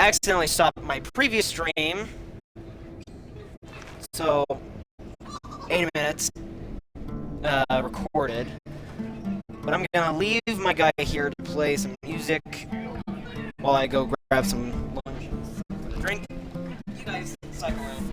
accidentally stopped my previous stream, so 8 minutes recorded. But I'm gonna leave my guy here to play some music while I go grab some lunch and a drink. You guys cycle around.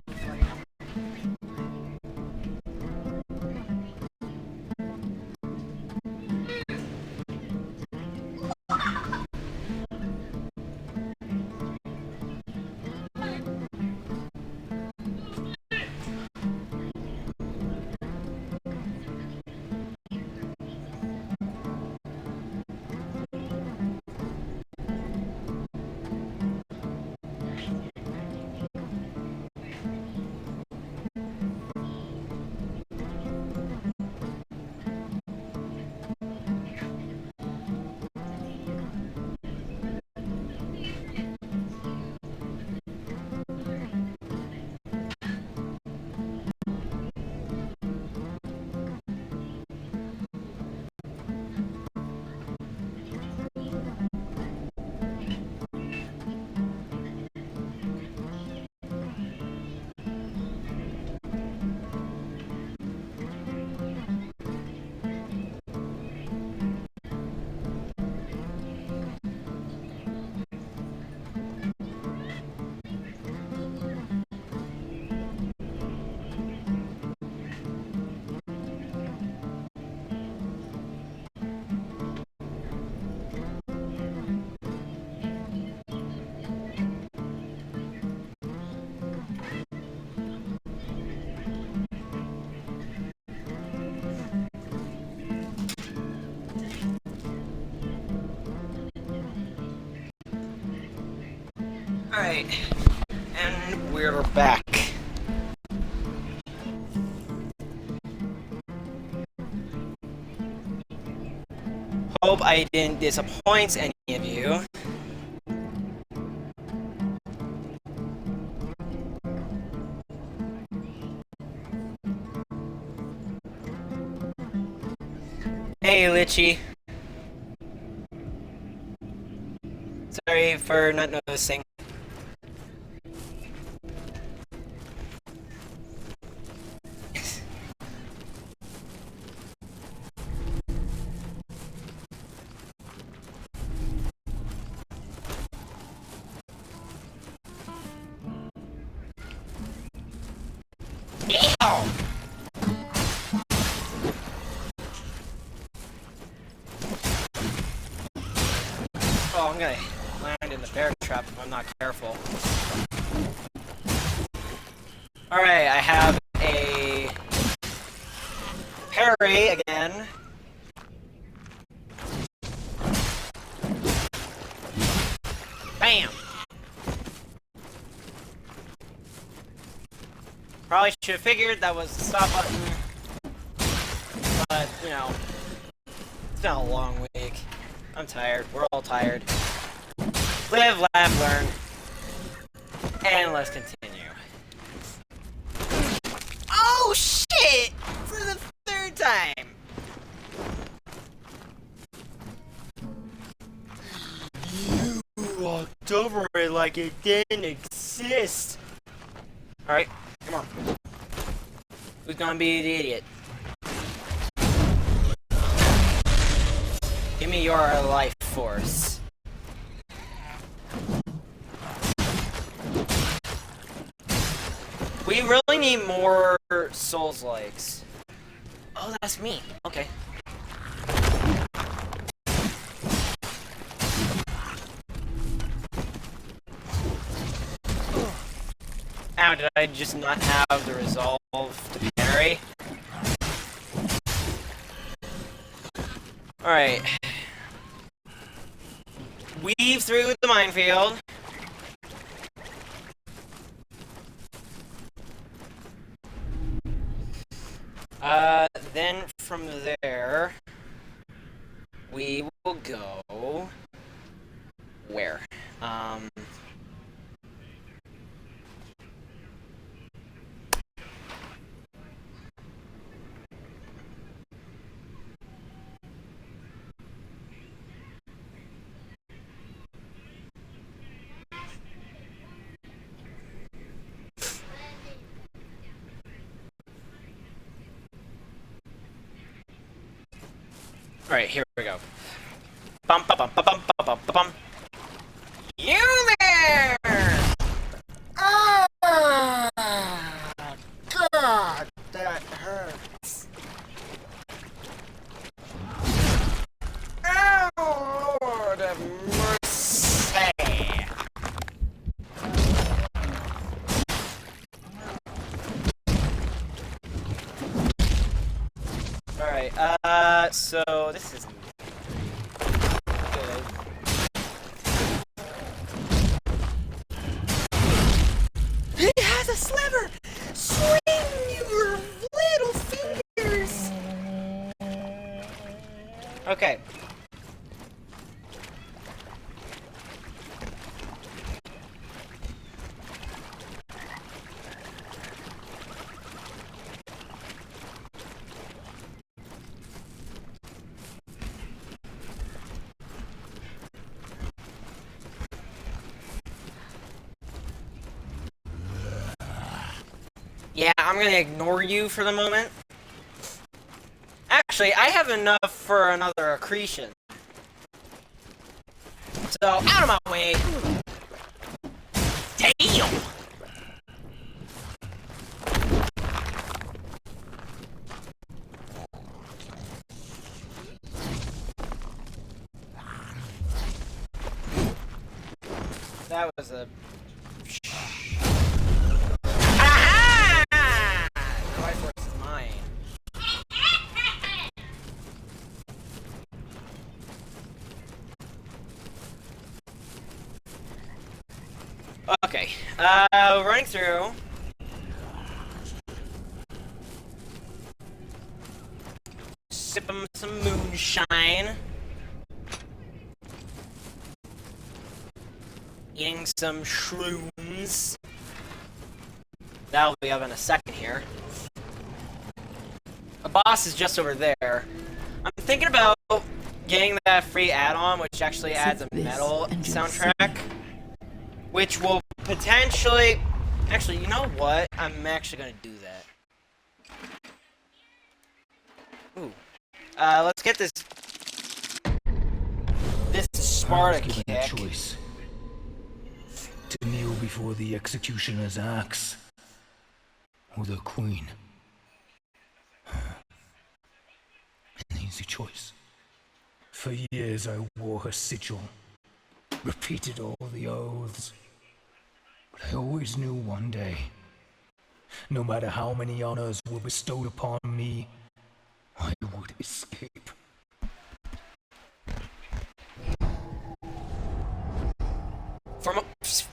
Alright, and we're back. Hope I didn't disappoint any of you. Hey, Litchi. Sorry for not noticing. Oh, I'm gonna land in the bear trap if I'm not careful. Alright, I have a parry again. Bam! Probably should have figured that was the stop button. But, you know, it's been a long week. I'm tired. We're all tired. Live, laugh, learn. And let's continue. Oh, shit! For the third time! You walked over it like it didn't exist. Alright, come on. Who's gonna be the idiot? Give me your life force. We really need more Souls-likes. Oh, that's me. Okay. Ow, did I just not have the resolve to parry? Alright. Weave through the minefield. Then from there, we will go... Where? Alright, here we go. Bum bum bum bum bum bum bum bum. You there! Ah, God, that hurts. Oh, Lord have mercy. Alright, so this is good. He has a sliver! Swing your little fingers! Okay. Yeah, I'm gonna ignore you for the moment. Actually, I have enough for another accretion. So, out of my way! Damn! That was a... Aha! The life force is mine. Okay, running through. Sipping some moonshine. Eating some shrooms. That'll be up in a second here. The boss is just over there. I'm thinking about getting that free add-on, which actually adds a metal soundtrack. Which will potentially... Actually, you know what? I'm actually gonna do that. Ooh. Let's get this... This Sparta kick. Choice. To kneel before the executioner's axe. Or the queen. An easy choice. For years I wore her sigil. Repeated all the oaths. But I always knew one day, no matter how many honors were bestowed upon me, I would escape.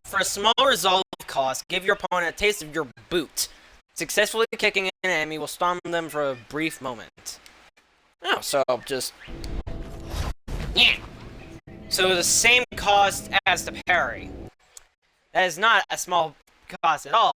For a small resolve cost, give your opponent a taste of your boot. Successfully kicking an enemy will stun them for a brief moment. Oh, so just... Yeah. So the same cost as the parry. That is not a small cost at all.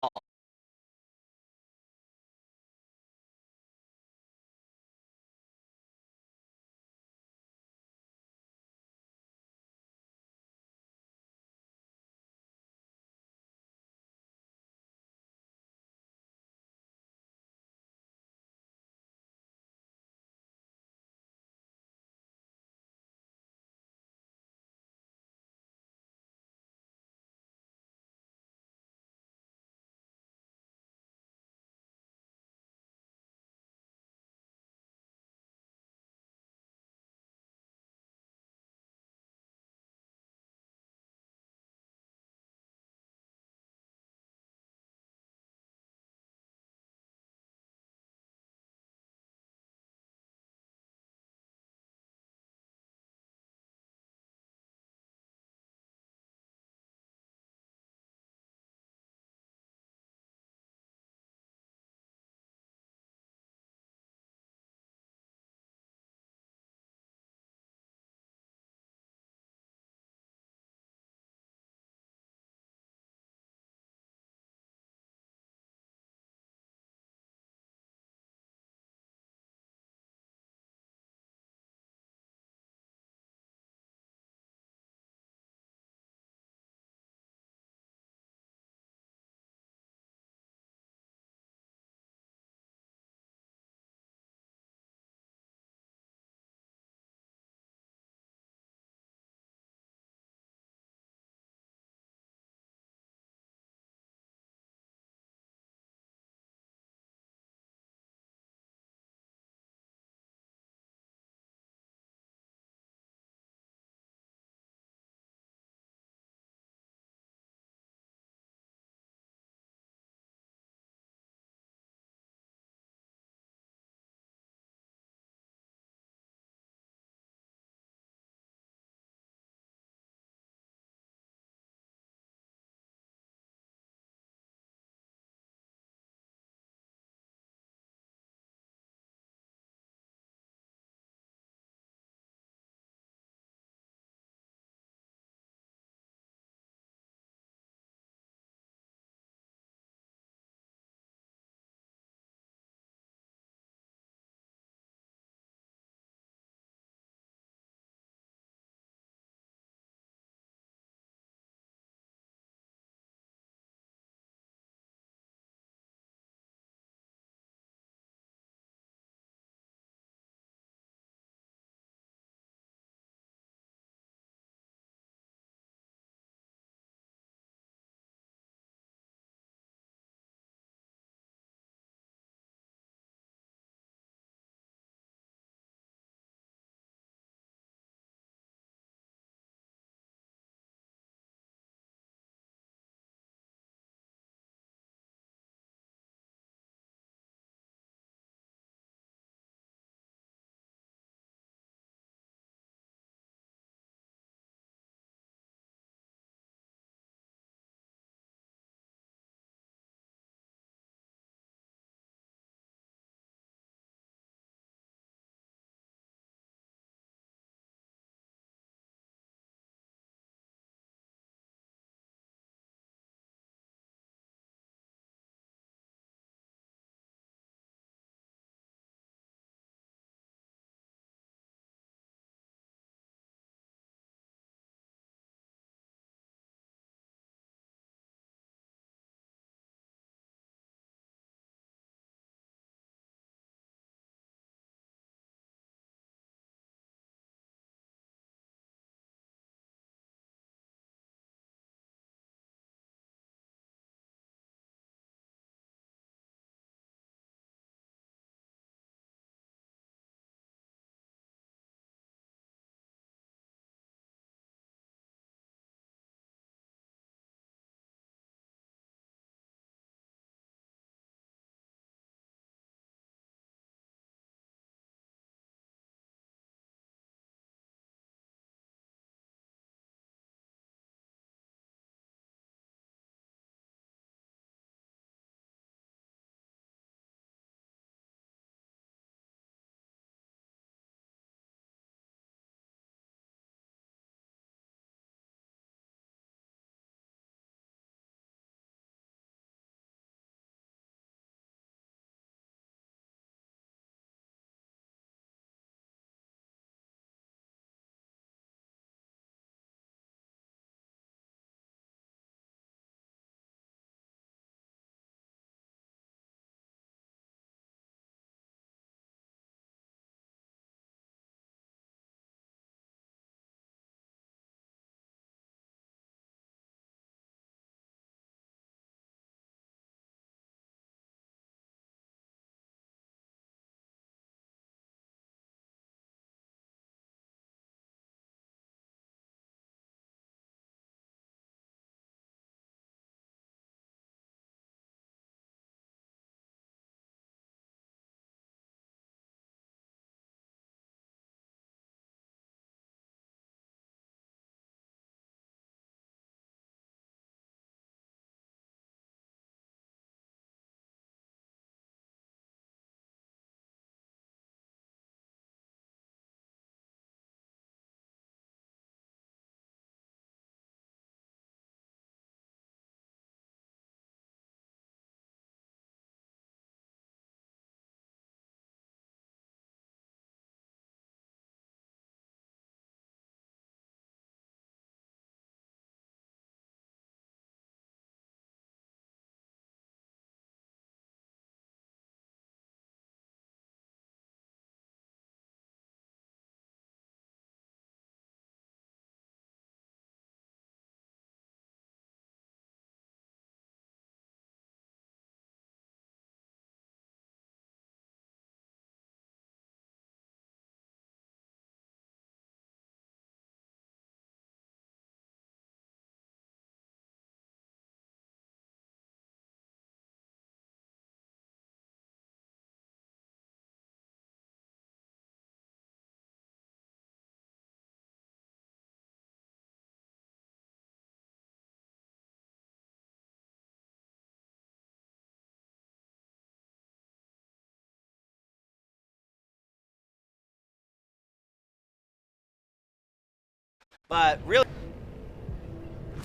But really,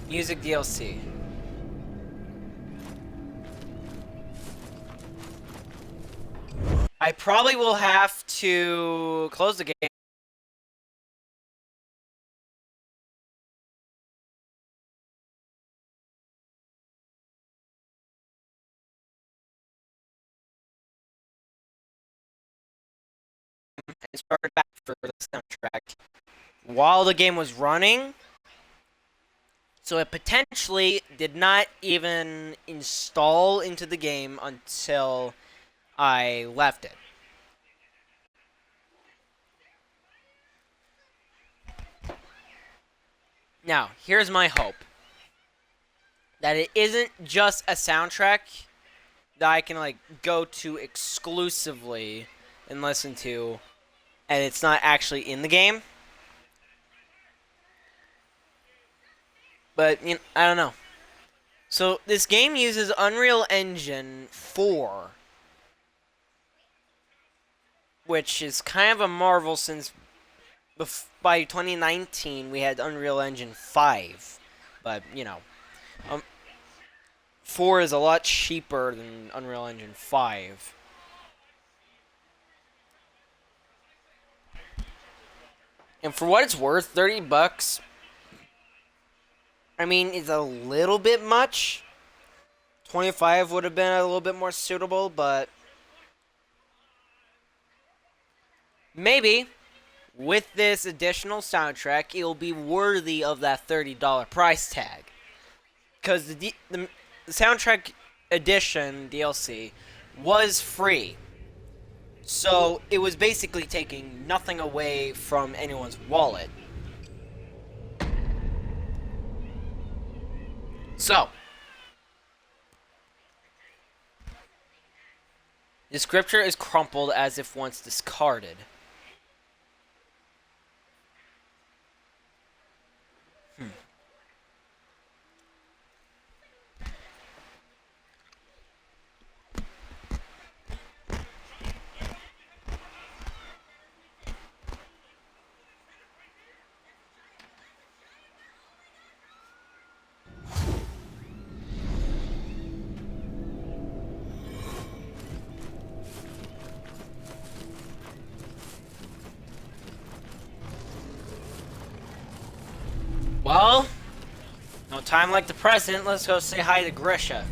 music DLC. I probably will have to close the game. And start back for the soundtrack while the game was running. So it potentially did not even install into the game until I left it. Now, here's my hope. That it isn't just a soundtrack that I can like go to exclusively and listen to, and it's not actually in the game. But you know, I don't know. So this game uses Unreal Engine 4, which is kind of a marvel since by 2019 we had Unreal Engine 5. But you know, 4 is a lot cheaper than Unreal Engine 5. And for what it's worth, $30, I mean, it's a little bit much. 25 would have been a little bit more suitable, but maybe with this additional soundtrack, it'll be worthy of that $30 price tag. Because the soundtrack edition DLC was free. So it was basically taking nothing away from anyone's wallet. So, the scripture is crumpled as if once discarded. Well, no time like the present. Let's go say hi to Grisha.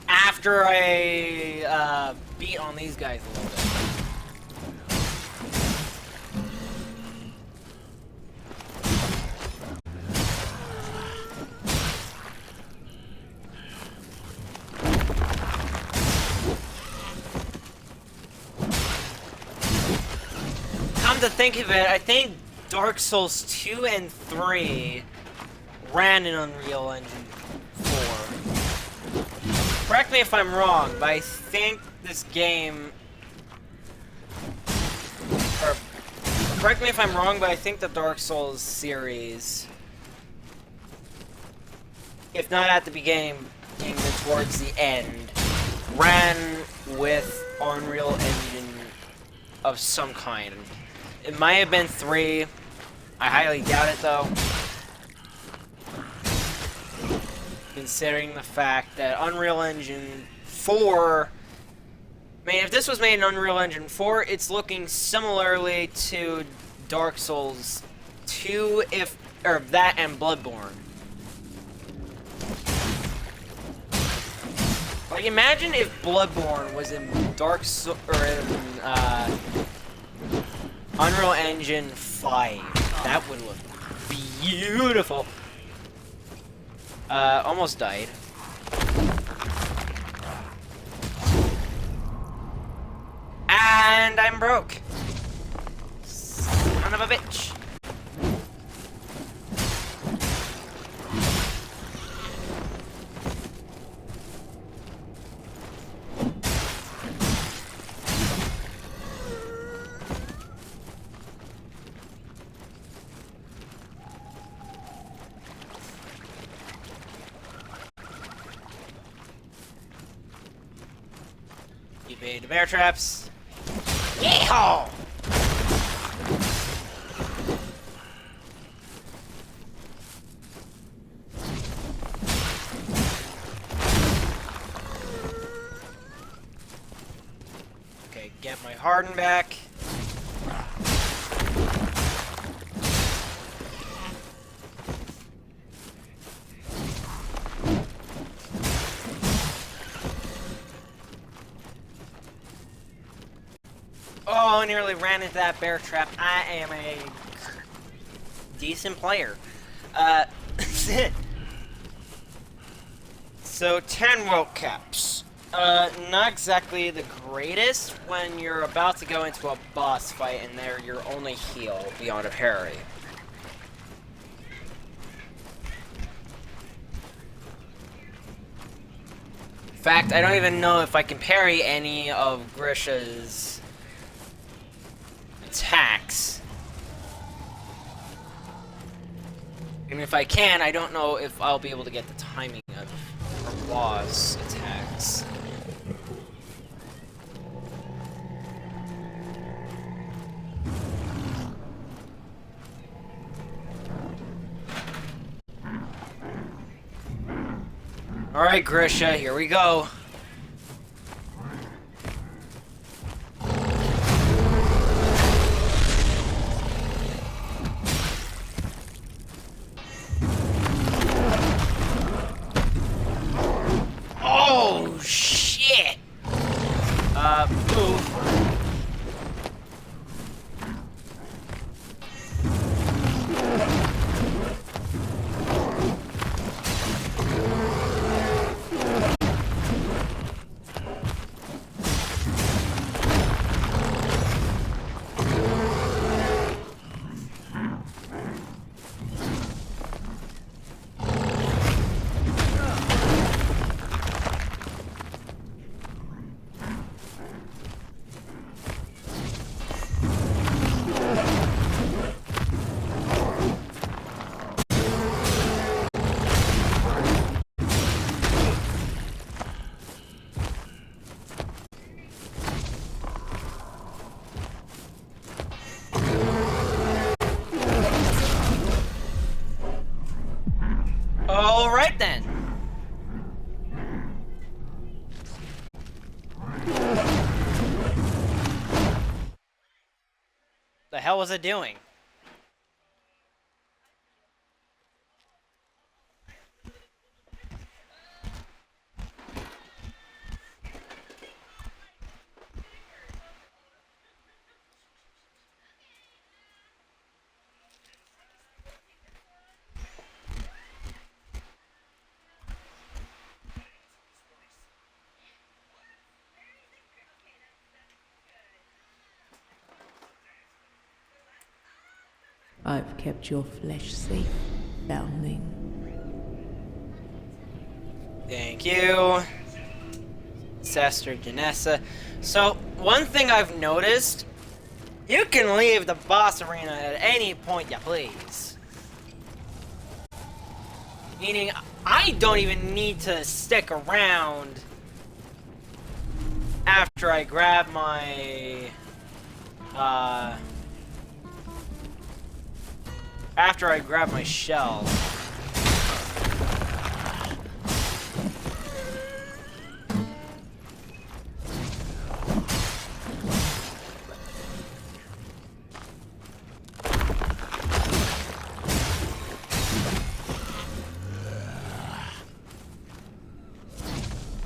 After I beat on these guys a little bit. Come to think of it, I think Dark Souls 2 and 3 ran in Unreal Engine 4. Correct me if I'm wrong, but I think this game... Or, correct me if I'm wrong, but I think the Dark Souls series, if not at the beginning, then towards the end, ran with Unreal Engine of some kind. It might have been 3. I highly doubt it, though. Considering the fact that Unreal Engine 4... I mean, if this was made in Unreal Engine 4, it's looking similarly to Dark Souls 2, or that and Bloodborne. Like, imagine if Bloodborne was in Unreal Engine 5. That would look beautiful. Almost died. And I'm broke. Son of a bitch. Evade the bear traps. Yeehaw! Get my harden back. Oh, I nearly ran into that bear trap. I am a decent player. So 10 rope caps. Not exactly the greatest when you're about to go into a boss fight and they're your only heal beyond a parry. In fact, I don't even know if I can parry any of Grisha's attacks. Even if I can, I don't know if I'll be able to get the timing of her boss attacks. Alright, Grisha, here we go. Oh, shit! Move. Alright then. The hell was it doing? I've kept your flesh safe, foundling. Thank you, Sister Janessa. So, one thing I've noticed, you can leave the boss arena at any point you please. Meaning, I don't even need to stick around after I grab my, shell.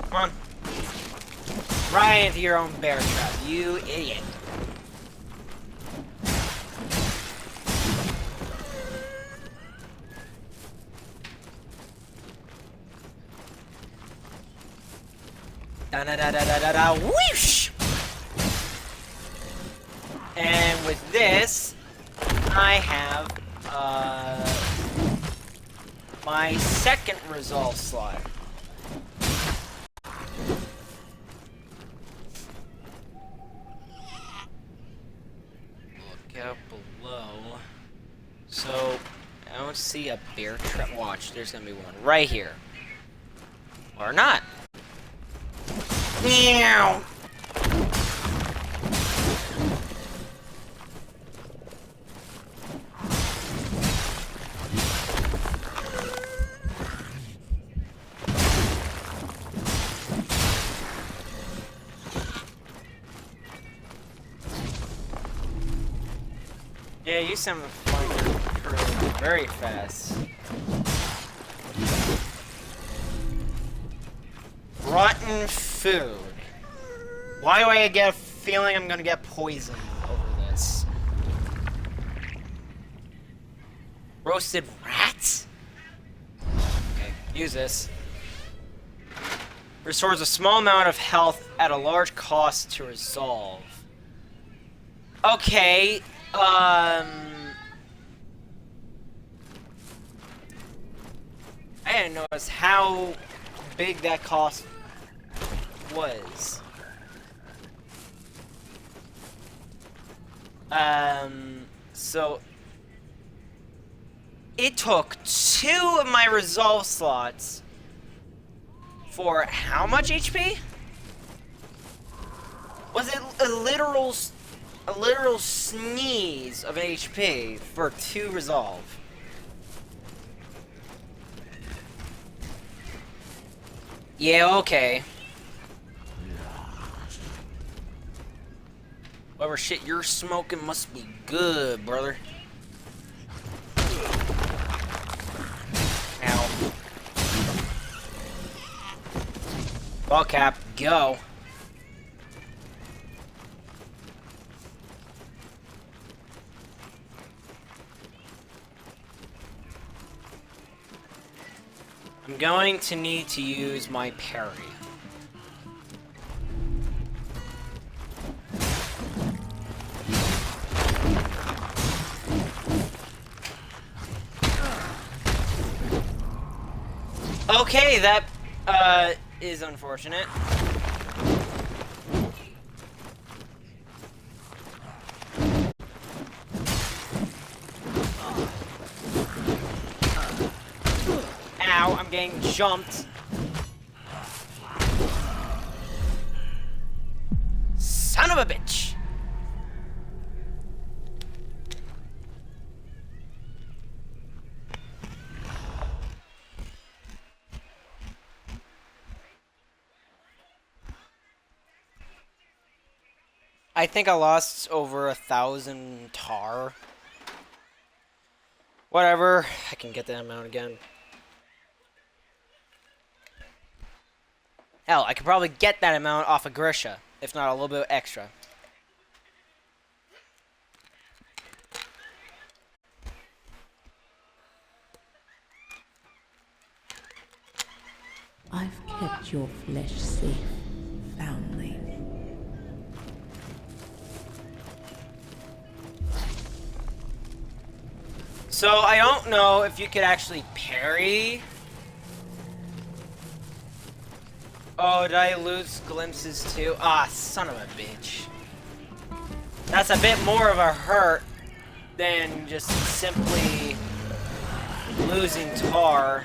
Come on. Right into your own bear trap, you idiot. Da da da da da da da whoosh! And with this, I have my second resolve slot. Look out below. So I don't see a bear trap. Watch, there's gonna be one right here. Or not. Meow. you sound like very fast. Rotten food. Why do I get a feeling I'm gonna get poisoned over this? Roasted rats? Okay, use this. Restores a small amount of health at a large cost to resolve. Okay, I didn't notice how big that cost was. So it took 2 of my resolve slots for how much HP? Was it a literal sneeze of HP for 2 resolve? Yeah, okay. Whatever shit you're smoking must be good, brother. Ow. Ball cap, go. I'm going to need to use my parry. Okay, that is unfortunate. Ow, I'm getting jumped. Son of a bitch. I think I lost over 1,000 tar. Whatever, I can get that amount again. Hell, I could probably get that amount off of Grisha, if not a little bit extra. I've kept your flesh safe, foundling. So, I don't know if you could actually parry. Oh, did I lose glimpses too? Ah, son of a bitch. That's a bit more of a hurt than just simply losing tar.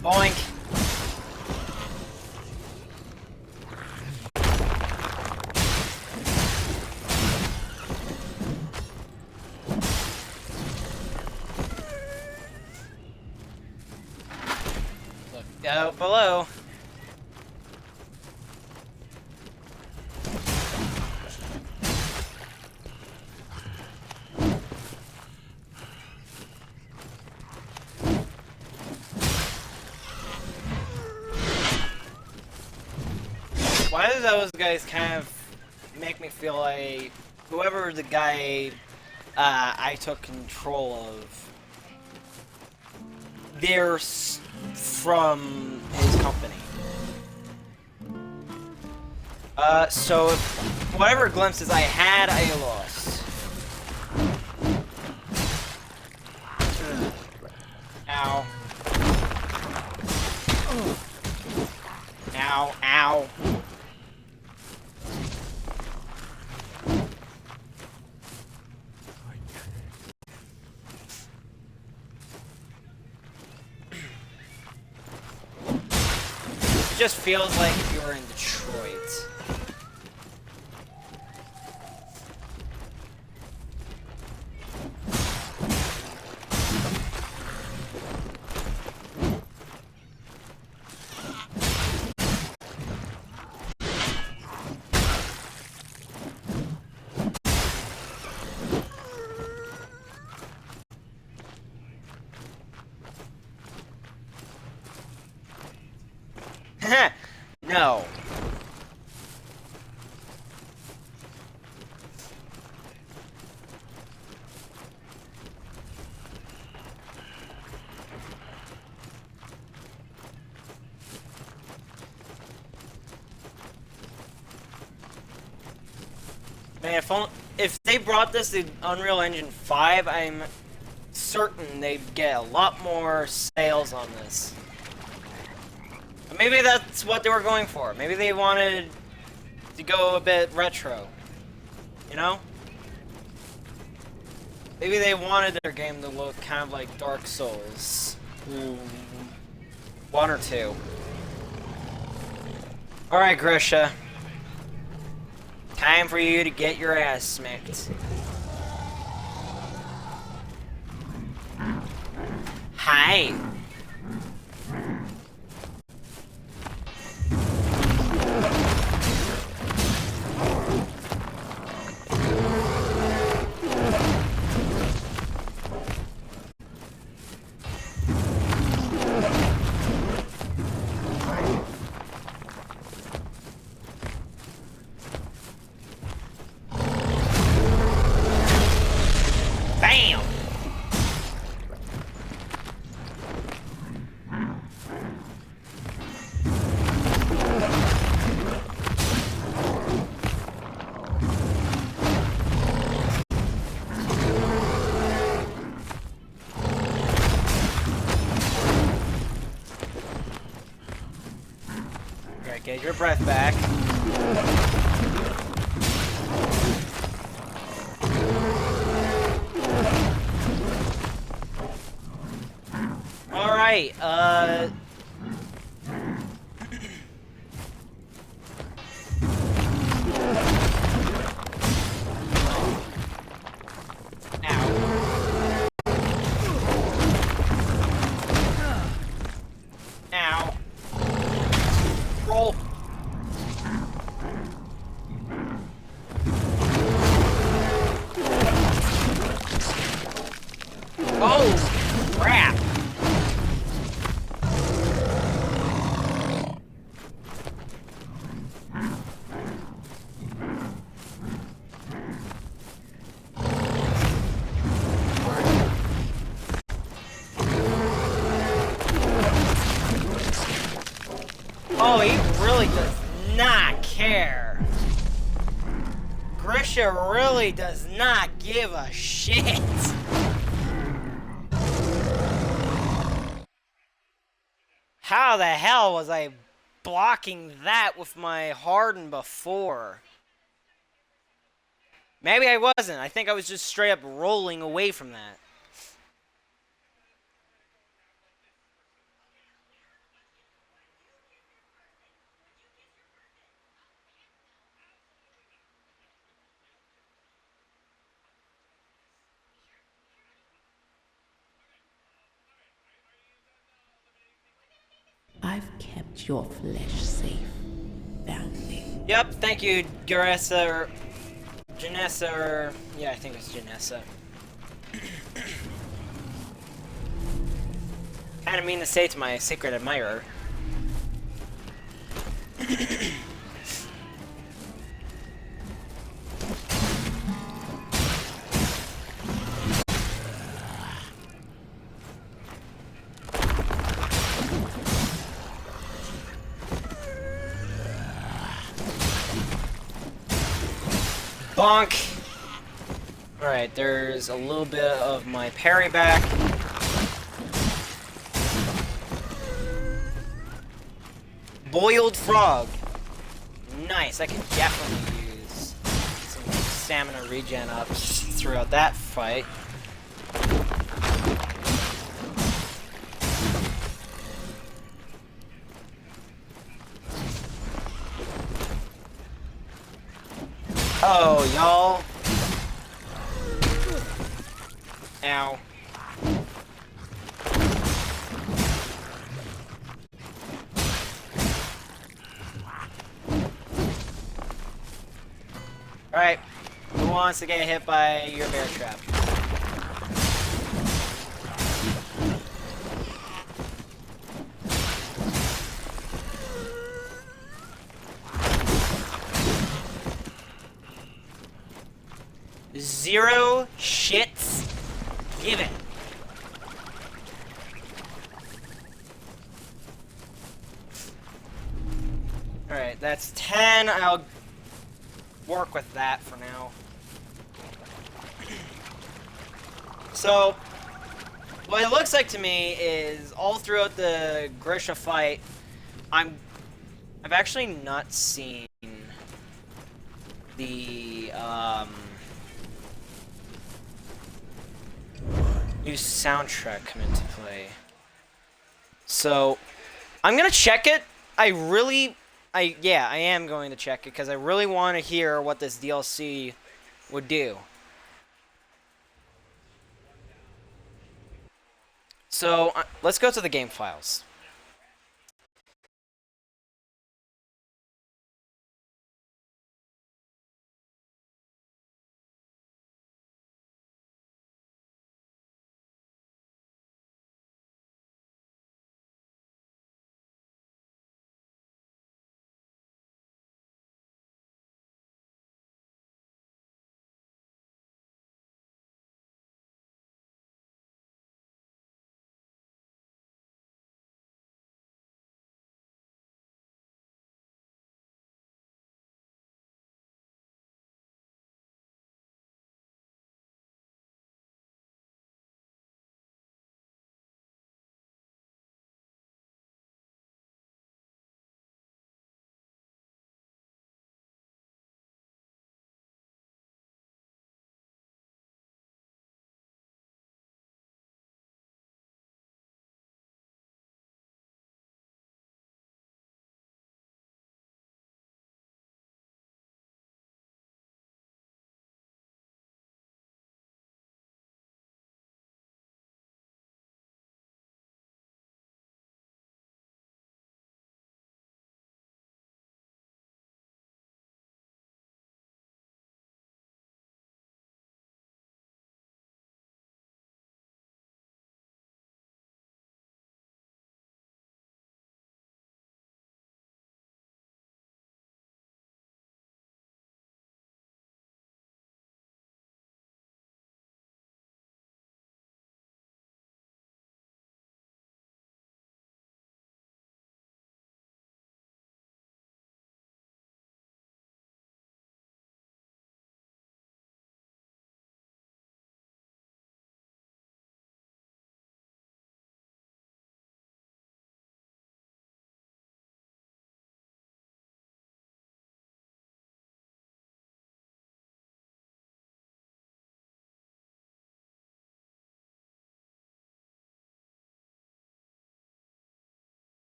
Boink. Look out below. Why do those guys kind of make me feel like whoever the guy I took control of, they're from his company. So whatever glimpses I had, I lost. Ow. Ow, ow. just feels like if you were in Detroit. No. Man, if they brought this to Unreal Engine 5, I'm certain they'd get a lot more sales on this. Maybe that's what they were going for. Maybe they wanted to go a bit retro. You know? Maybe they wanted their game to look kind of like Dark Souls. 1 or 2. Alright, Grisha. Time for you to get your ass smacked. Hi. Bam! Alright, get your breath back. Alright, Ow. Ow. Roll. Oh, crap. Oh, he really does not care. Grisha really does not give a shit. How the hell was I blocking that with my harden before? Maybe I wasn't. I think I was just straight up rolling away from that. I've kept your flesh safe, family. Yep, thank you, Garessa, or Janessa, or... yeah, I think it's Janessa. Kinda mean to say to my secret admirer. Bonk! Alright, there's a little bit of my parry back. Boiled frog. Nice, I can definitely use some stamina regen ups throughout that fight. Oh, y'all. Ow. Alright. Who wants to get hit by your bear trap? Zero shits given. Alright, that's 10. I'll work with that for now. So, what it looks like to me is all throughout the Grisha fight, I've actually not seen the new soundtrack come into play. So, I'm gonna check it. I am going to check it because I really want to hear what this DLC would do. So, let's go to the game files.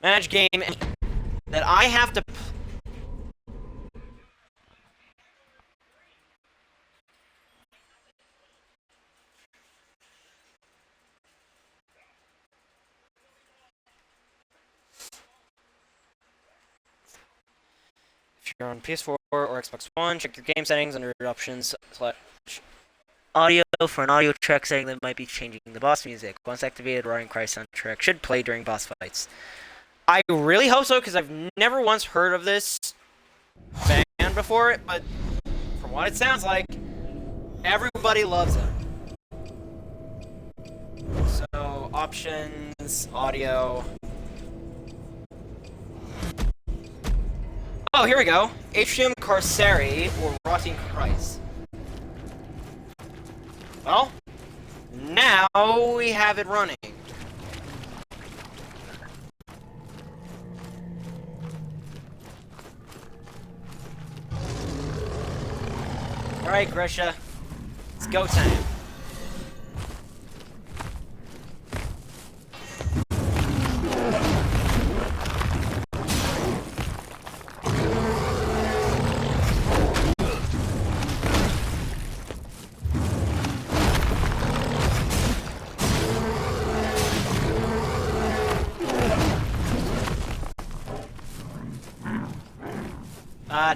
Manage game that I have to. you're on PS4 or Xbox One, check your game settings under options / audio for an audio track setting that might be changing the boss music. Once activated, Roaring Cry soundtrack should play during boss fights. I really hope so, because I've never once heard of this band before, but from what it sounds like, everybody loves it. So, options, audio. Oh, here we go. Atrium Carceri or Rotting Christ. Well, now we have it running. Alright, Grisha. It's go time.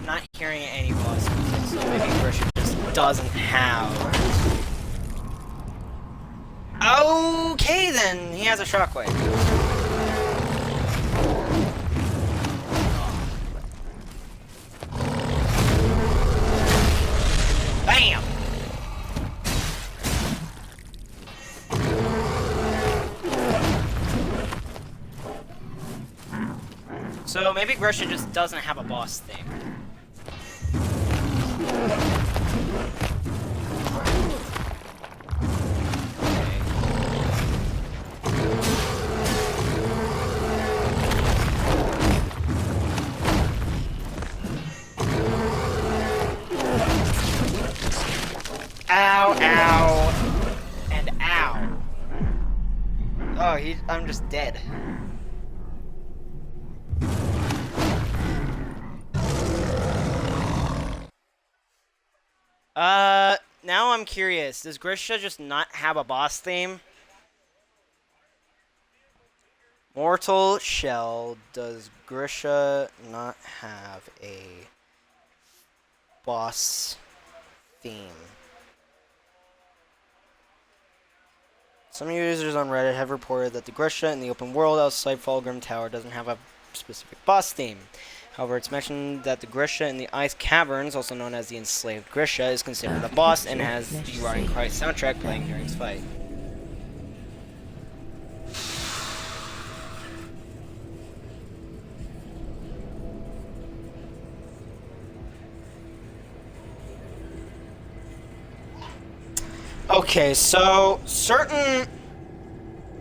Not hearing any boss music, so maybe Grisha just doesn't have. Okay then, he has a shockwave. Bam! So maybe Grisha just doesn't have a boss thing. Ow, ow, and ow. Oh, I'm just dead. Now I'm curious. Does Grisha just not have a boss theme? Mortal Shell, does Grisha not have a boss theme? Some users on Reddit have reported that the Grisha in the open world outside Fulgrim Tower doesn't have a specific boss theme. However, it's mentioned that the Grisha in the Ice Caverns, also known as the Enslaved Grisha, is considered a boss and has the Roaring Cry soundtrack playing during its fight. Okay, so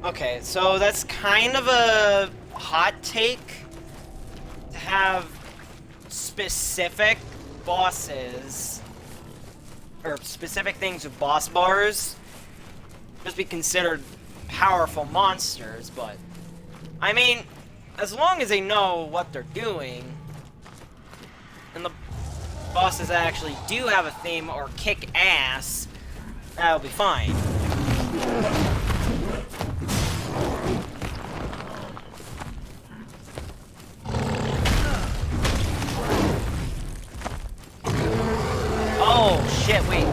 Okay, so that's kind of a hot take to have specific bosses or specific things with boss bars just be considered powerful monsters, but I mean, as long as they know what they're doing and the bosses actually do have a theme or kick ass, that'll be fine. Oh, shit, wait.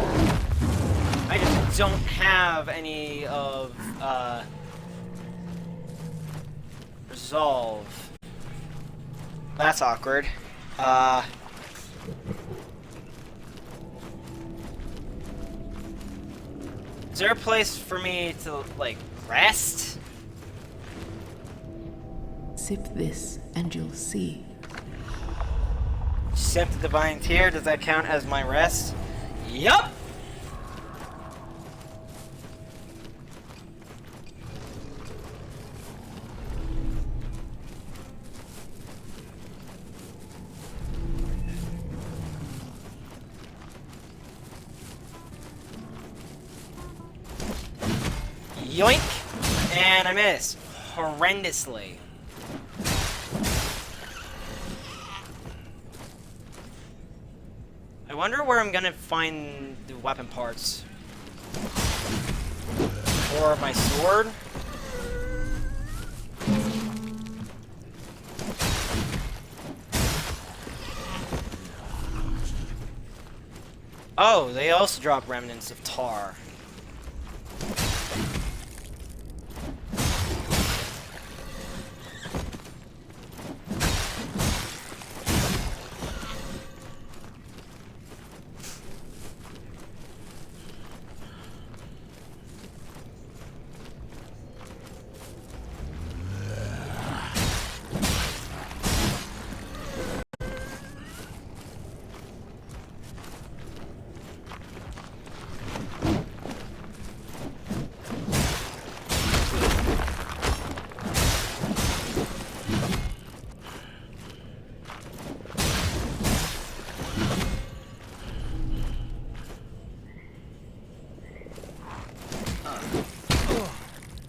I just don't have any of, resolve. That's awkward. Is there a place for me to, like, rest? Sip this and you'll see. Sip the Divine Tear, does that count as my rest? Yup! Yoink! And I missed. Horrendously. I wonder where I'm gonna find the weapon parts. Or my sword? Oh, they also drop remnants of tar.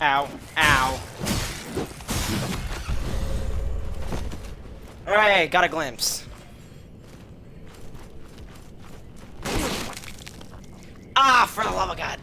Ow. Ow. Alright, got a glimpse. Ah, for the love of God.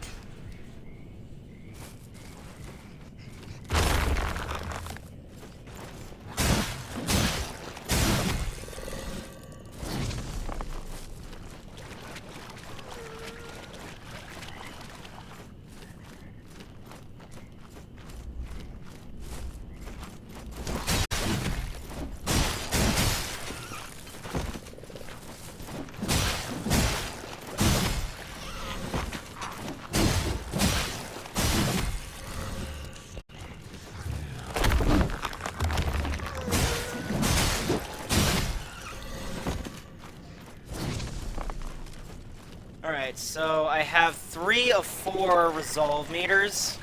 Alright, so I have 3 of 4 resolve meters.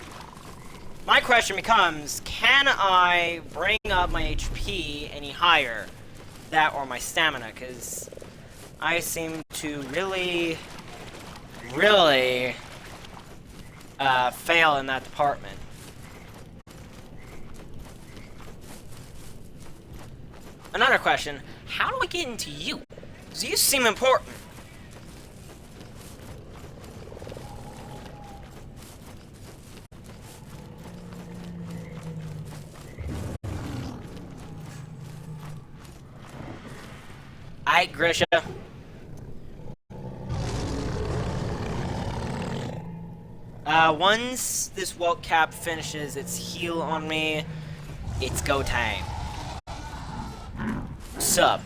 My question becomes, can I bring up my HP any higher? That or my stamina, because I seem to really fail in that department. Another question, how do I get into you? Because you seem important. Aight, Grisha. Once this Welt Cap finishes its heal on me, it's go time. Sup?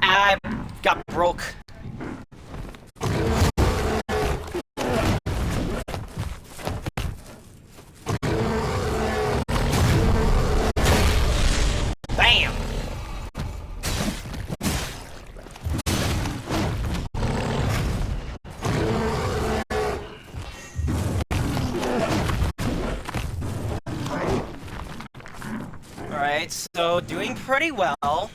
I got broke. Bam! Alright, so doing pretty well.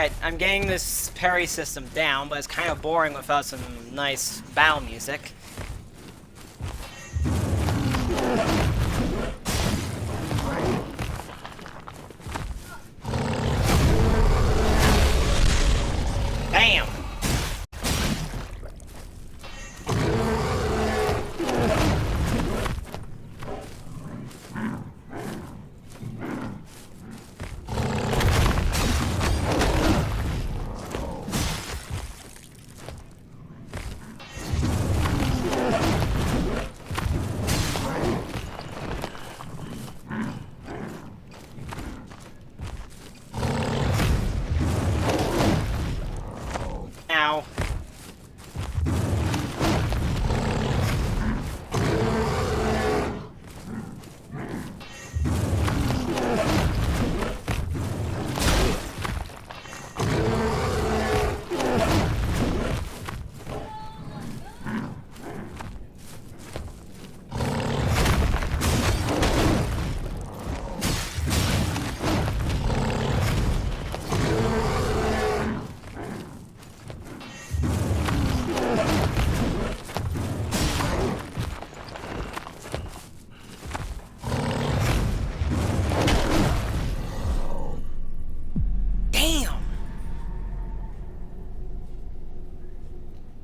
Alright, I'm getting this parry system down, but it's kind of boring without some nice battle music. Bam! Ow.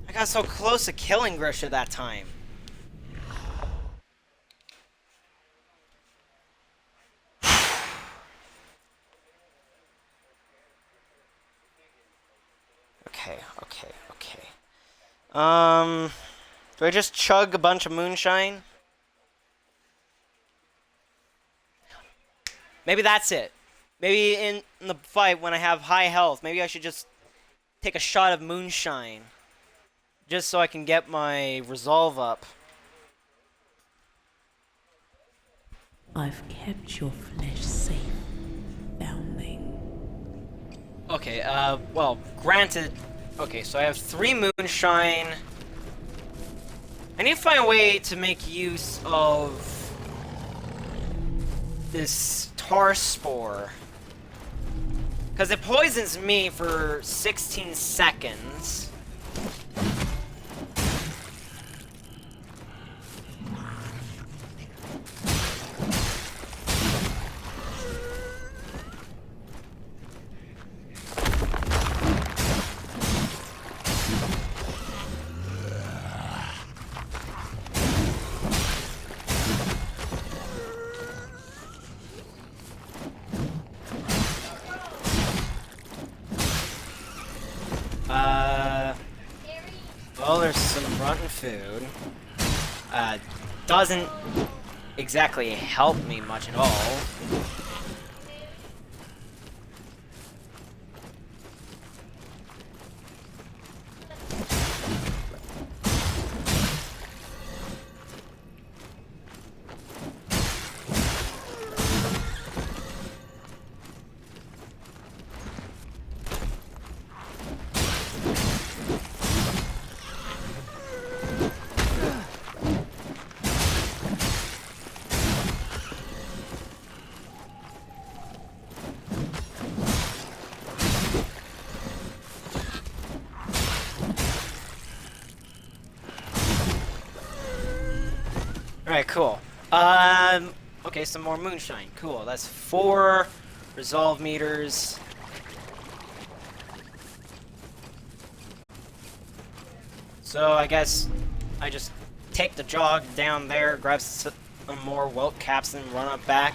I got so close to killing Grisha that time. Okay. Do I just chug a bunch of moonshine? Maybe that's it. Maybe in the fight when I have high health, maybe I should just take a shot of moonshine. Just so I can get my resolve up. I've kept your flesh safe, foundling. Okay, well, granted... Okay, so I have 3 moonshine. I need to find a way to make use of this tar spore. Because it poisons me for 16 seconds. Well, there's some rotten food. Doesn't exactly help me much at all. Alright, cool. Okay, some more moonshine. Cool, that's 4 resolve meters. So I guess I just take the jog down there, grab some more welt caps, and run up back.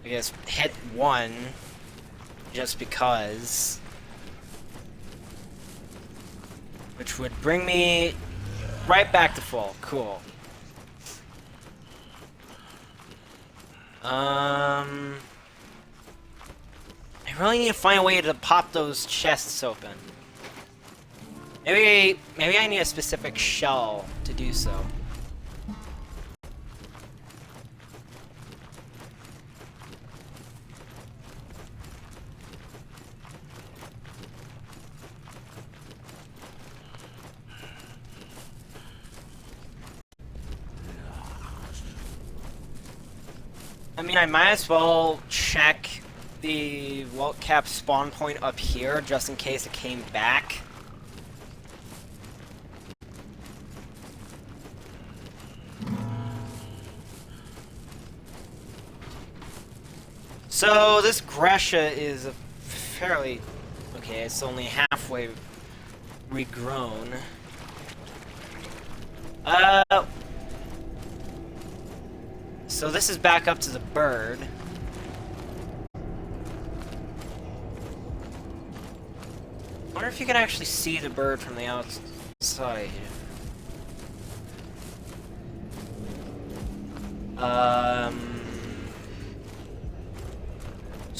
I guess hit 1, just because. Which would bring me right back to full. Cool. I really need to find a way to pop those chests open. Maybe I need a specific shell to do so. I mean, I might as well check the Walt Cap spawn point up here, just in case it came back. So, this Gresha is a fairly... Okay, it's only halfway regrown. So this is back up to the bird. I wonder if you can actually see the bird from the outside.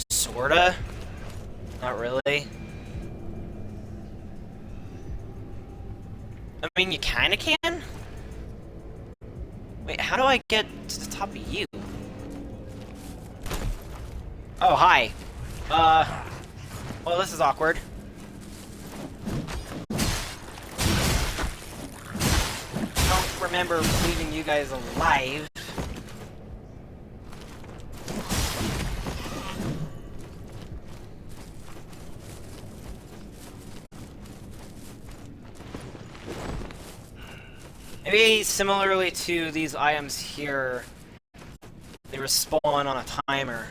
Sorta? Not really. I mean, you kinda can? Wait, how do I get to the top of you? Oh, hi. Well, this is awkward. I don't remember leaving you guys alive. Maybe similarly to these items here, they respawn on a timer.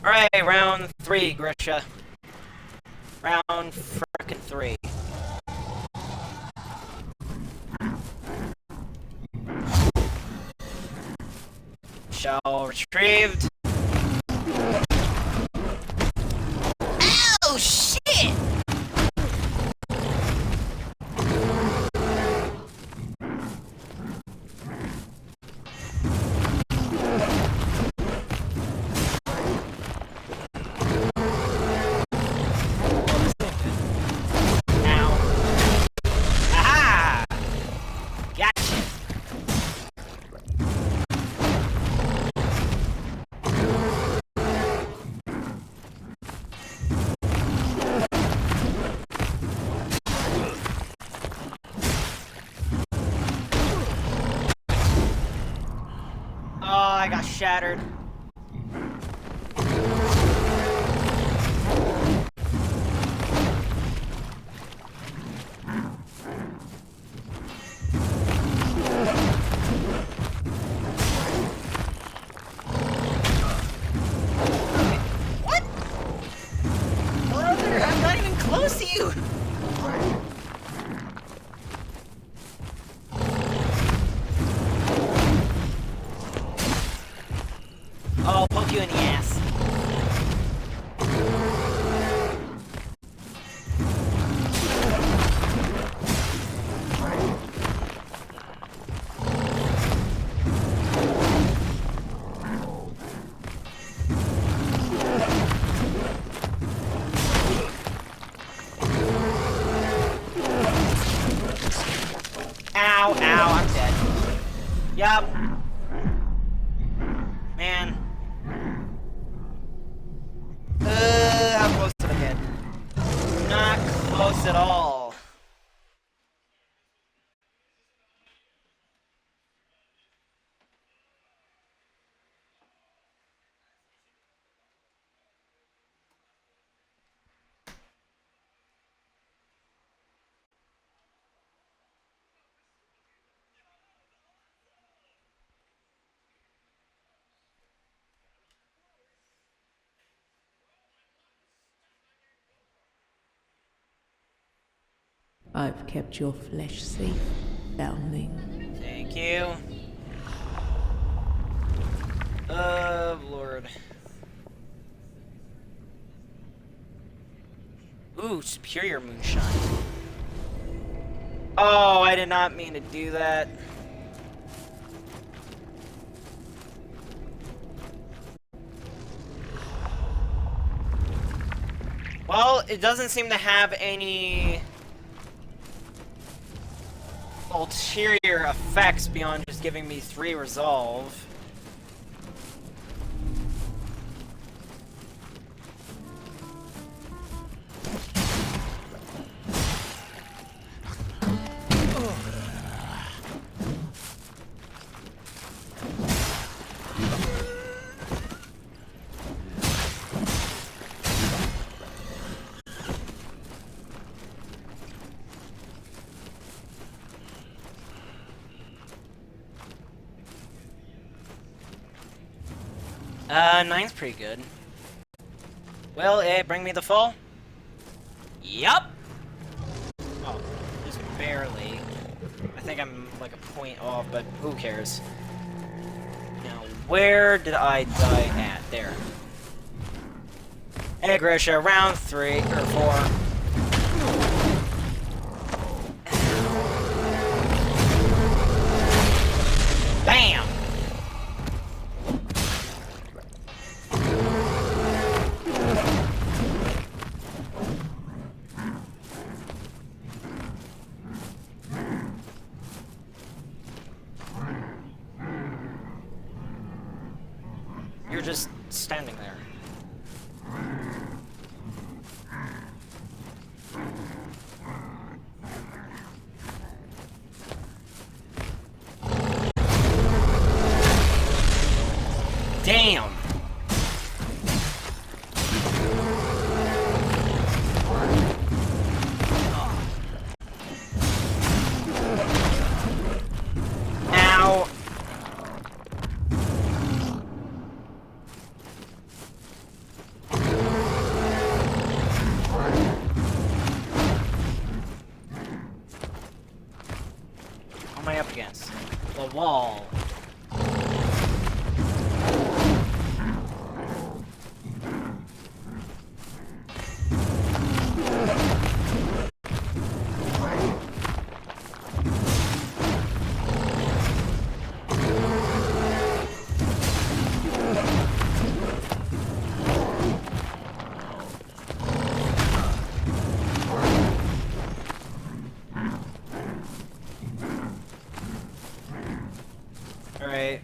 Alright, round 3, Grisha. Round frickin' 3. Shell retrieved. Oh, shit! I got shattered. What? Brother, I'm not even close to you. I'll poke you in the ass. Ow, ow, I'm dead. Yup. Man. How close did I get? Not close at all. I've kept your flesh safe, foundling. Thank you. Oh, Lord. Ooh, superior moonshine. Oh, I did not mean to do that. Well, it doesn't seem to have any ulterior effects beyond just giving me 3 resolve. Nine's pretty good. Will it bring me the full? Yup! Oh, just barely. I think I'm like a point off, but who cares? Now, where did I die at? There. Agresha, round 3 or 4. Bam! You're just standing there. Damn! Ow! What am I up against? The wall. Alright.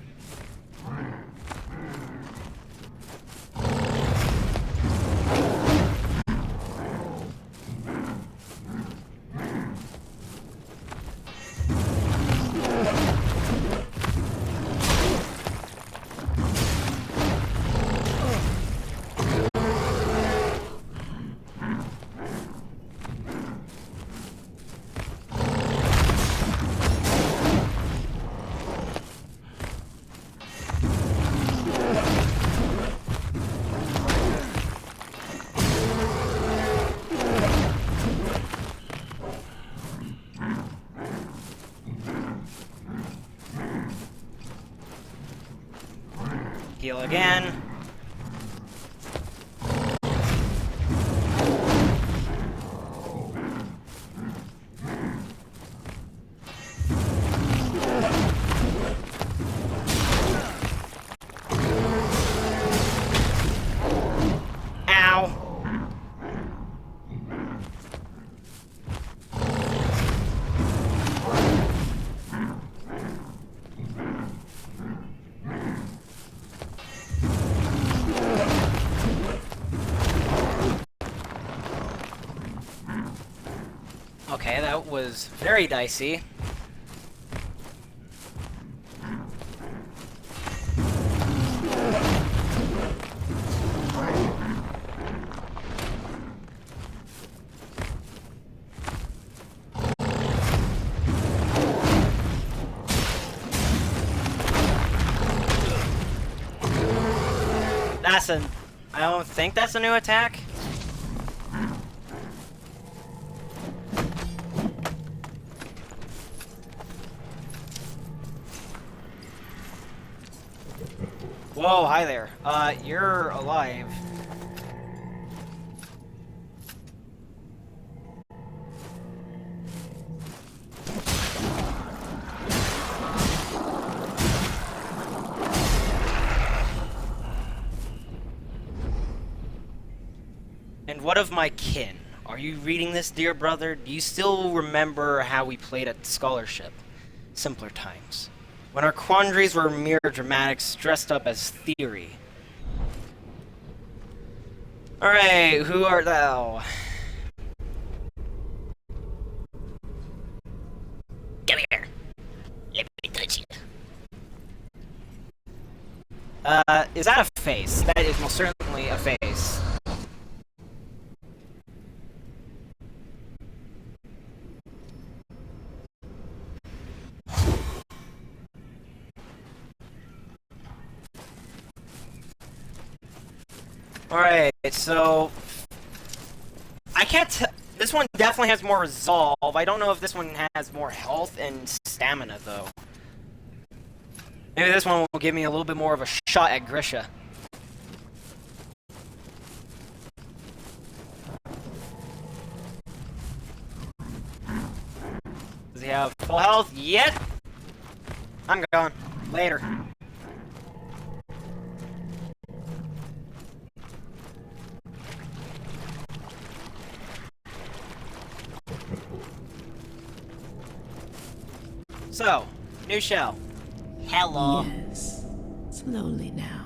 Heal again. Ow. Okay, that was very dicey. That's I don't think that's a new attack. Whoa, hi there. You're alive. And what of my kin? Are you reading this, dear brother? Do you still remember how we played at Scholarship? Simpler times. When our quandaries were mere dramatics dressed up as theory. Alright, who art thou? Come here. Let me touch you. Is that a face? That is most certainly a face. Alright, so... I can't tell... This one definitely has more resolve. I don't know if this one has more health and stamina, though. Maybe this one will give me a little bit more of a shot at Grisha. Does he have full health yet? I'm gone. Later. So, new shell. Hello. Yes. Slowly now.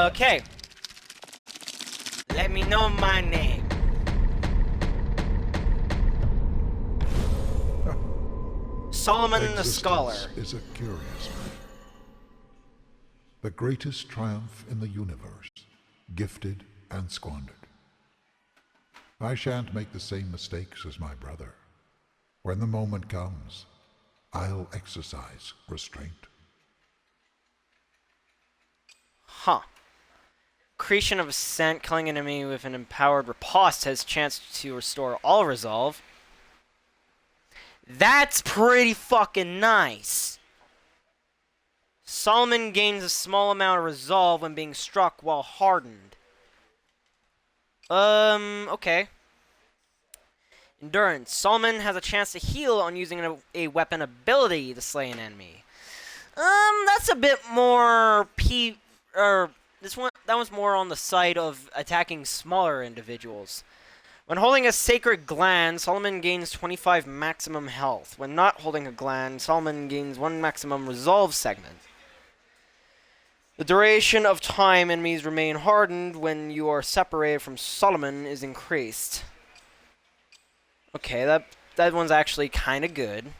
Okay. Let me know my name. Solomon the Scholar. Is a curious man. The greatest triumph in the universe, gifted and squandered. I shan't make the same mistakes as my brother. When the moment comes, I'll exercise restraint. Huh. Creation of Ascent, killing an enemy with an empowered riposte has chance to restore all resolve. That's pretty fucking nice. Solomon gains a small amount of resolve when being struck while hardened. Okay. Endurance. Solomon has a chance to heal on using a weapon ability to slay an enemy. That's a bit more that one's more on the side of attacking smaller individuals. When holding a sacred gland, Solomon gains 25 maximum health. When not holding a gland, Solomon gains 1 maximum resolve segment. The duration of time enemies remain hardened when you are separated from Solomon is increased. Okay, that one's actually kind of good.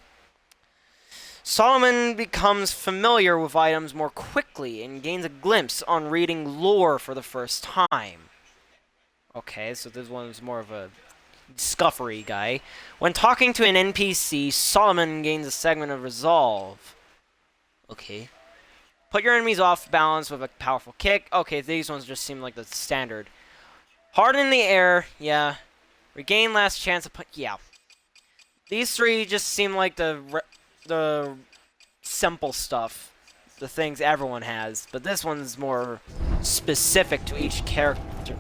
Solomon becomes familiar with items more quickly and gains a glimpse on reading lore for the first time. Okay, so this one's more of a scuffery guy. When talking to an NPC, Solomon gains a segment of resolve. Okay. Put your enemies off balance with a powerful kick. Okay, these ones just seem like the standard. Harden in the air, yeah. Regain last chance of yeah. These three just seem like the simple stuff. The things everyone has. But this one's more specific to each character.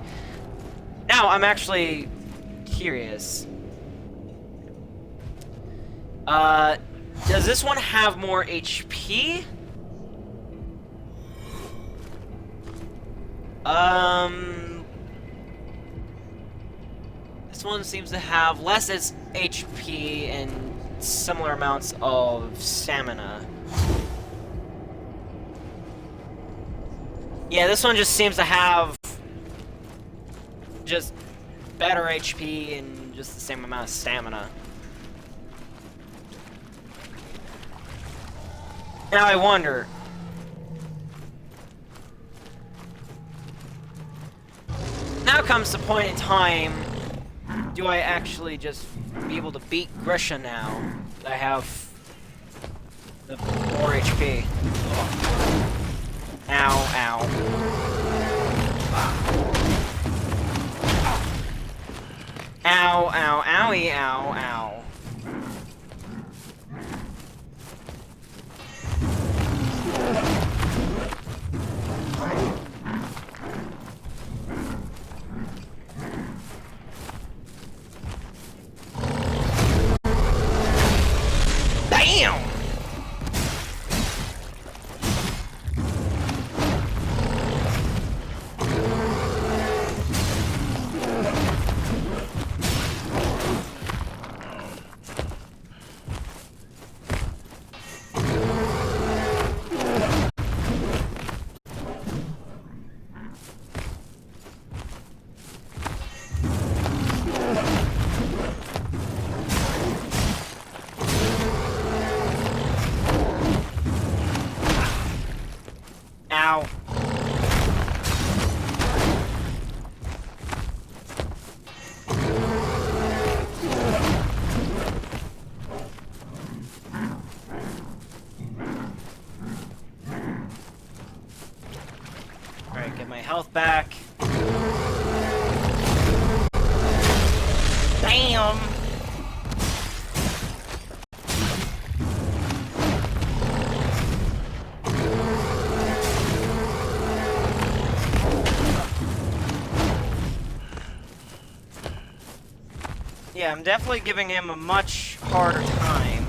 Now, I'm actually curious. Does this one have more HP? This one seems to have less as HP and similar amounts of stamina. Yeah, this one just seems to have just better HP and just the same amount of stamina. Now I wonder, now comes the point in time, do I actually just be able to beat Grisha now that I have the more HP? Ow, ow. Ow, ow, owie, ow, ow. Damn! Yeah, I'm definitely giving him a much harder time.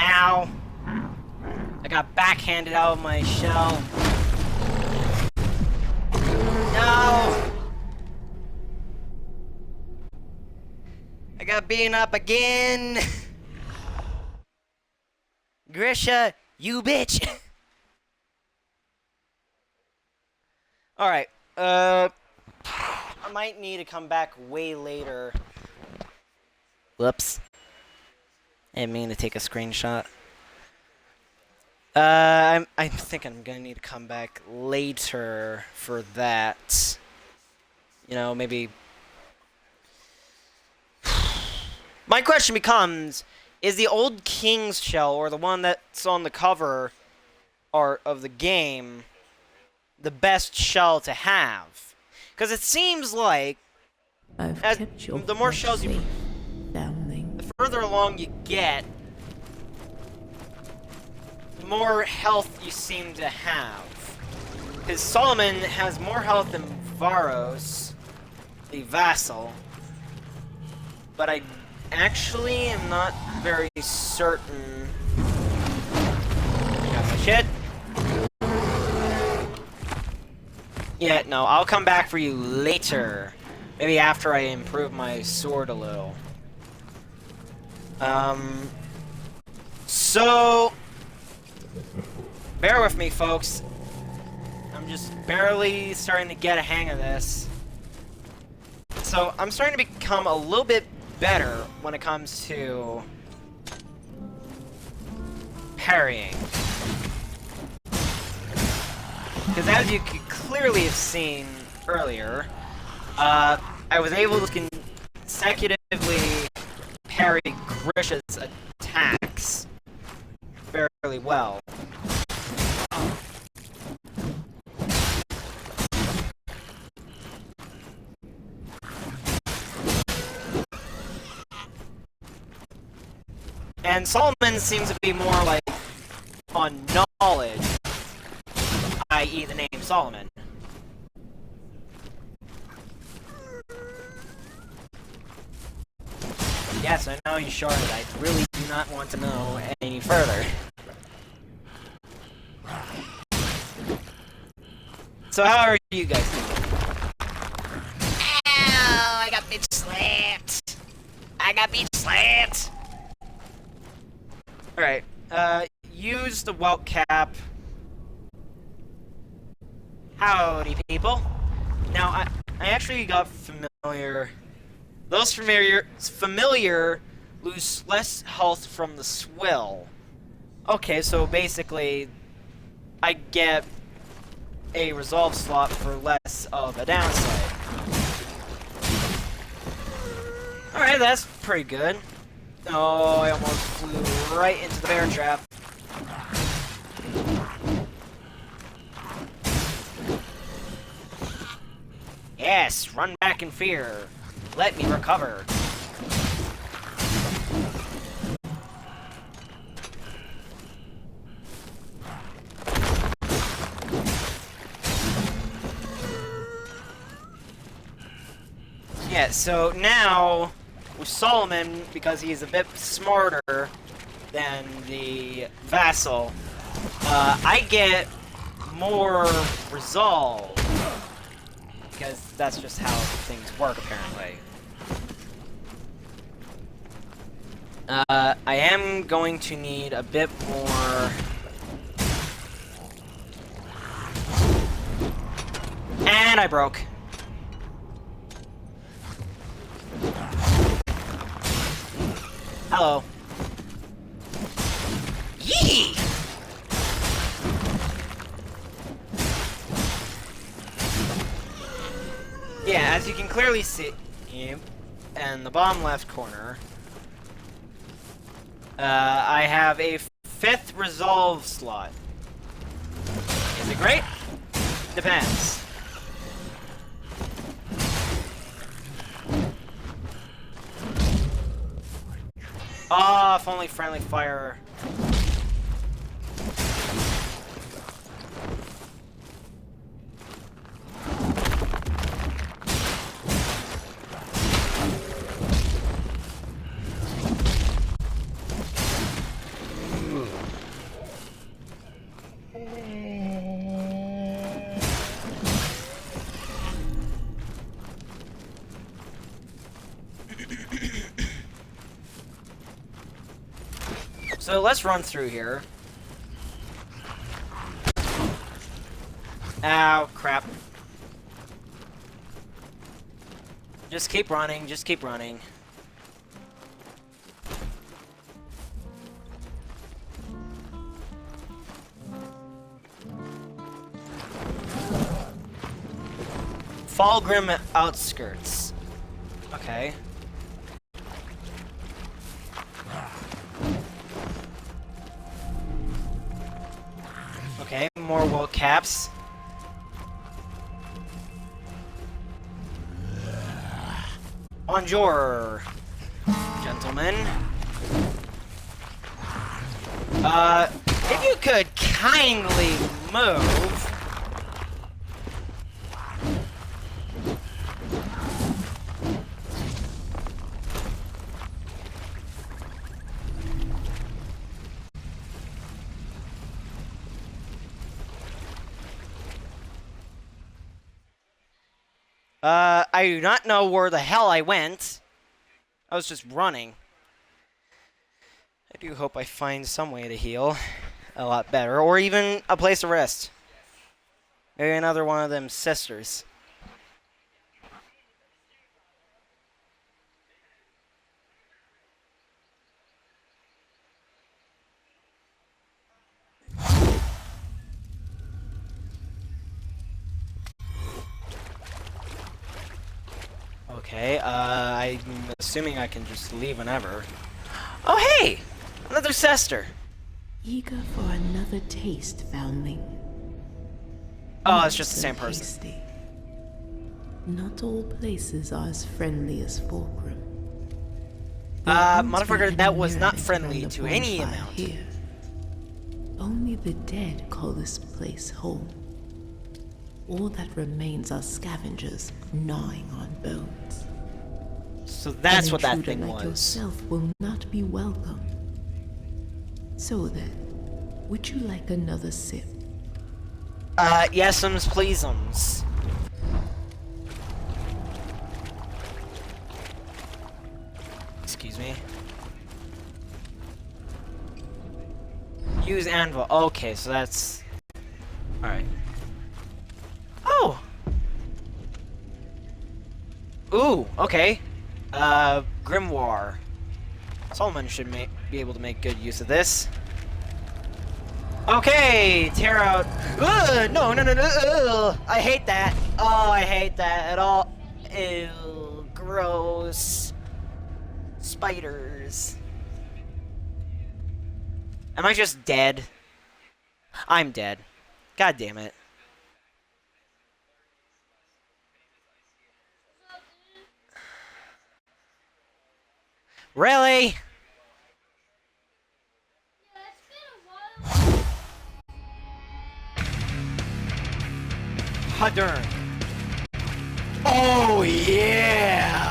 Ow! I got backhanded out of my shell. No! I got beaten up again! Grisha, you bitch! Alright, I might need to come back way later. Whoops. I didn't mean to take a screenshot. I think I'm gonna need to come back later for that. You know, maybe... My question becomes, is the old King's shell, or the one that's on the cover art of the game, the best shell to have? Because it seems like I've as kept your the more flesh shells you, safe, foundling. the further along you get, the more health you seem to have. Because Solomon has more health than Varos, the vassal, but I actually am not very certain. Got my shit. Yeah, no, I'll come back for you later. Maybe after I improve my sword a little. So... Bear with me, folks. I'm just barely starting to get a hang of this. So, I'm starting to become a little bit better when it comes to... parrying. Because as you could clearly have seen earlier, I was able to consecutively parry Grisha's attacks fairly well. And Solomon seems to be more like on knowledge, i.e. the name Solomon. Yes, I know you shorted. I really do not want to know any further. So how are you guys doing? Ow! I got bitch slapped! I got bitch slapped! Alright, use the welt cap. Howdy, people. Now, I actually got familiar... Those familiar lose less health from the swill. Okay, so basically, I get a resolve slot for less of a downside. Alright, that's pretty good. Oh, I almost flew right into the bear trap. Yes, run back in fear. Let me recover. Yeah, so now, with Solomon, because he's a bit smarter than the vassal, I get more resolve. Because that's just how things work, apparently. I am going to need a bit more... And I broke. Hello. Yee! as you can clearly see in the bottom left corner, I have a 5th resolve slot. Is it great? Depends. Ah, if only friendly fire. So let's run through here. Ow, crap. Just keep running, just keep running. Fulgrim outskirts. Okay. Okay, more wool caps. Bonjour, gentlemen. If you could kindly move. I do not know where the hell I went. I was just running. I do hope I find some way to heal a lot better, or even a place to rest. Maybe another one of them sisters. Okay, I'm assuming I can just leave whenever. Oh, hey! Another sister! Eager for another taste, foundling. Oh, it's just the same person. Hasty. Not all places are as friendly as Fulgrim. Motherfucker, that was not friendly to any amount. Here. Only the dead call this place home. All that remains are scavengers gnawing on bones. So that's what that An thing intruder like was. yourself will not be welcome. So then, would you like another sip? Yes'ums, please'ums. Excuse me. Use anvil. Okay, so that's... Alright. Oh! Ooh, okay. Grimoire. Solomon should be able to make good use of this. Okay, tear out. Ugh, no. Ugh, I hate that. Oh, I hate that at all. Ew, gross. Spiders. Am I just dead? I'm dead. God damn it. Really? Hadern. Oh yeah!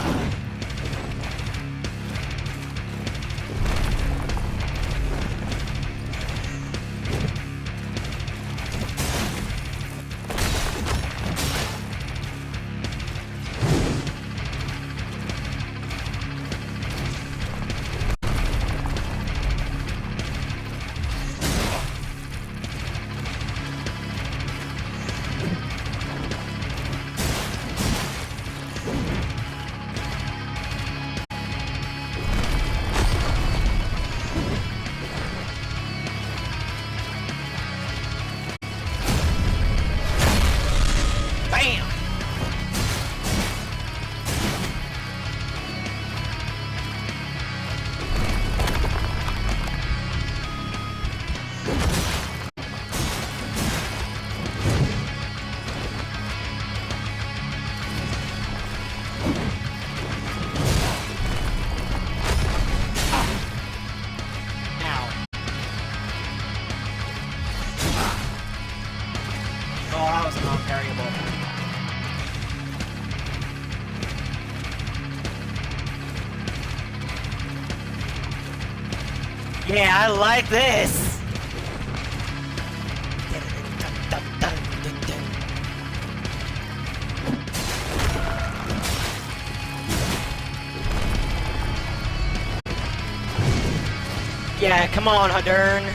was non-parryable. Yeah, I like this! Yeah, come on, Hadern.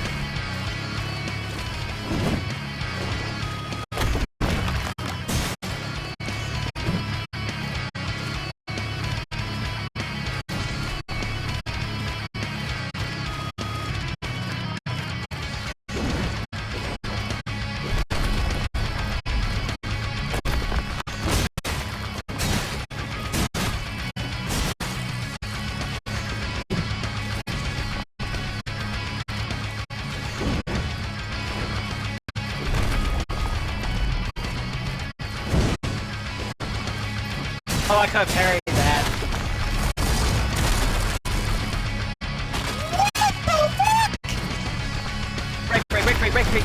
Oh, I could have parried that. What the fuck? Break.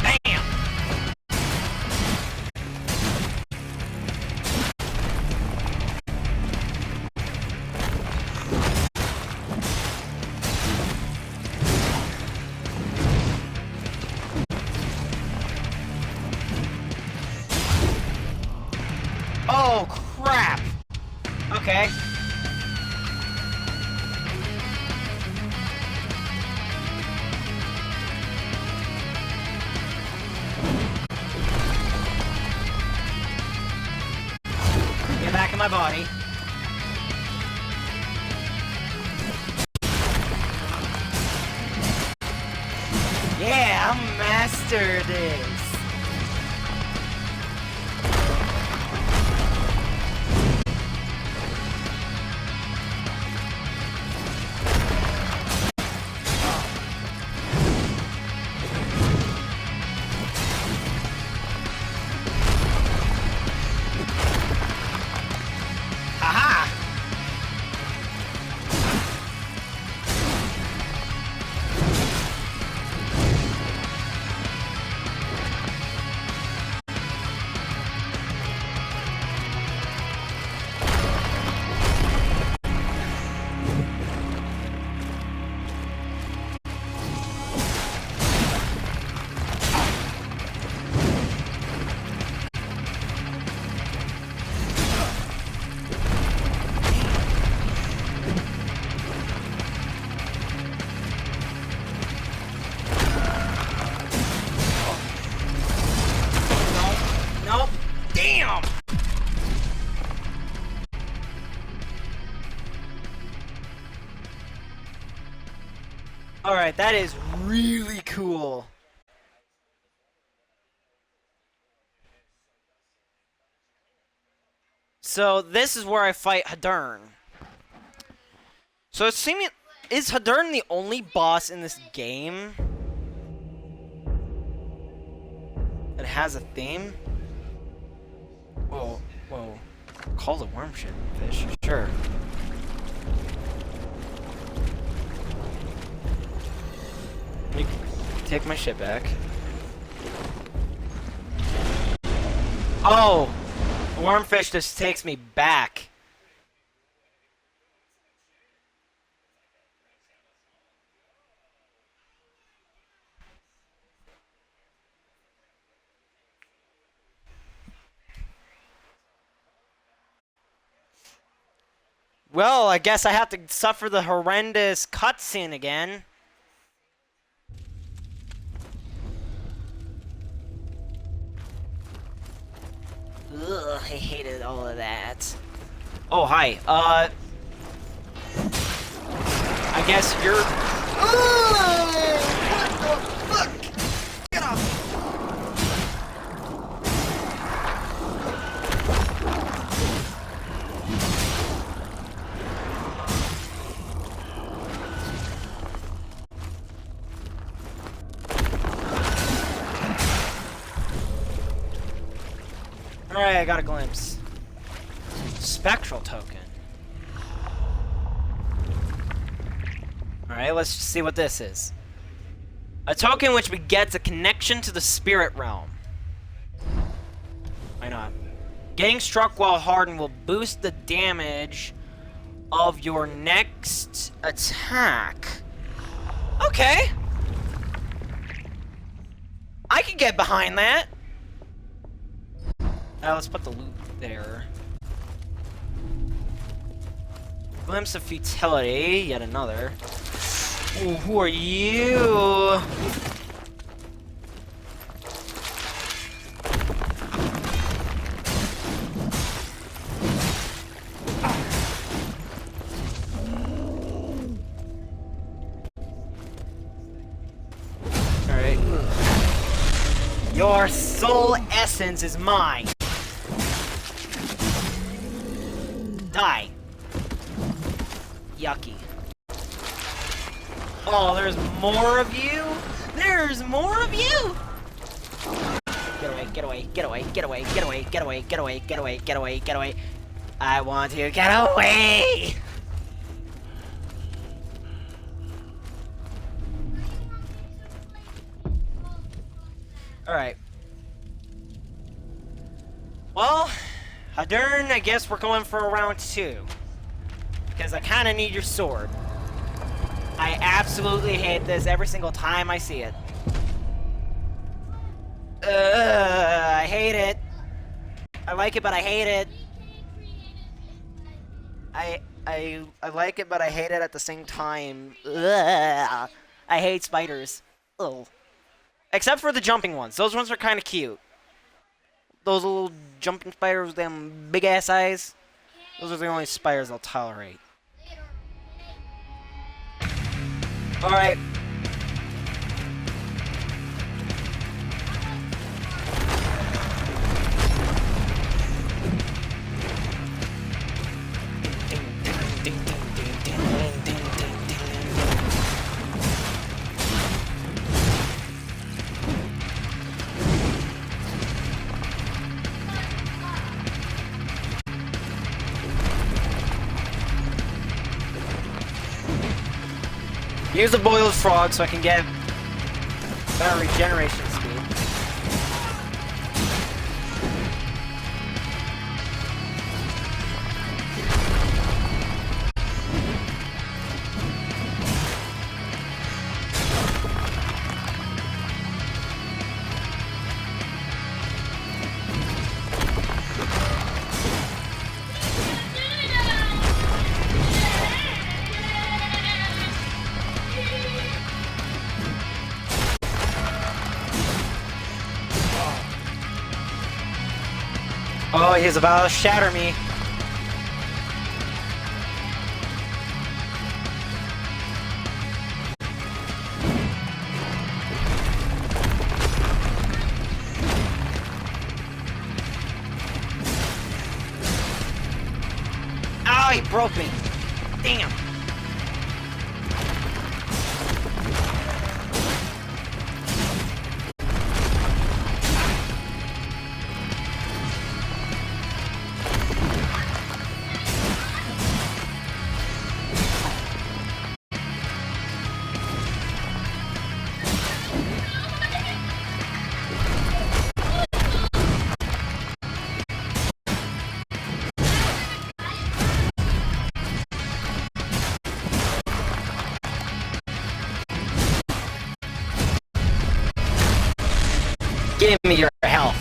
Bam! Oh, crap! Okay. Get back in my body. Yeah, I'm master this. Haha! Nope. Damn! Alright, that is really cool. So, this is where I fight Hadern. So, it's seeming... Is Hadern the only boss in this game that has a theme? Whoa. Call the worm shit fish. Sure. Let me take my shit back. Oh! The wormfish just takes me back. Well, I guess I have to suffer the horrendous cutscene again. Ugh, I hated all of that. Oh, hi. I guess you're... Ugh, what the fuck? Get off! Alright, I got a glimpse. Spectral token. Alright, let's see what this is. A token which begets a connection to the spirit realm. Why not? Getting struck while hardened will boost the damage of your next attack. Okay. I can get behind that. Let's put the loot there. Glimpse of futility, yet another. Ooh, who are you? Alright. Your soul essence is mine. Die. Yucky. Oh, there's more of you? There's more of you? Get away, get away, get away, get away, get away, get away, get away, get away, get away, get away. I want to get away! Alright. Well, Hadern, I guess we're going for a round 2. Because I kind of need your sword. I absolutely hate this every single time I see it. I hate it. I like it, but I hate it. I like it, but I hate it at the same time. Ugh. I hate spiders. Ugh. Except for the jumping ones. Those ones are kind of cute. Those little jumping spiders with them big ass eyes. Those are the only spiders I'll tolerate. Alright. Use the boiled frog so I can get better regeneration speed. Oh, he's about to shatter me. Oh, he broke me. Damn. Give me your health.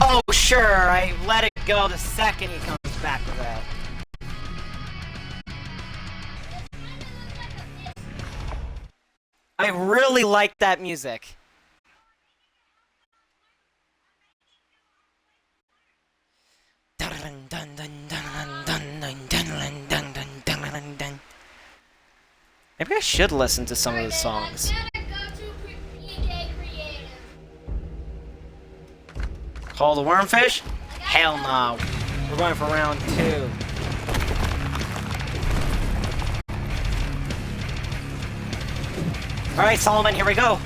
Oh, sure, I let it go the second he comes back with that. I really like that music. Maybe I should listen to some of the songs. Call the wormfish? Hell no. We're going for round 2. Alright, Solomon, here we go.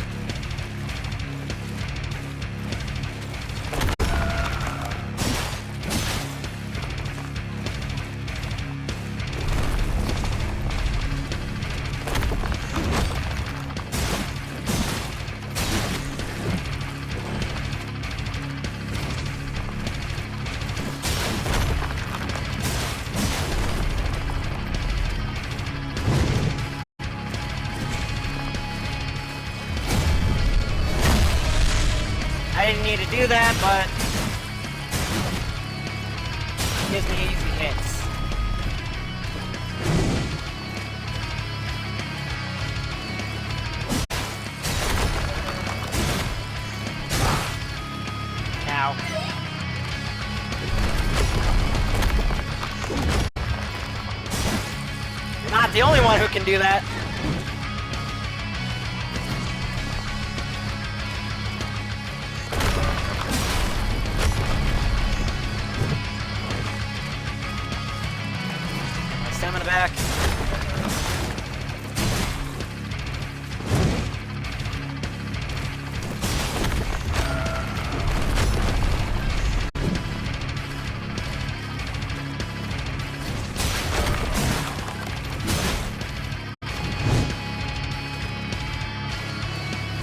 I didn't need to do that, but it gives me easy hits. Ow. You're not the only one who can do that. Stamina back.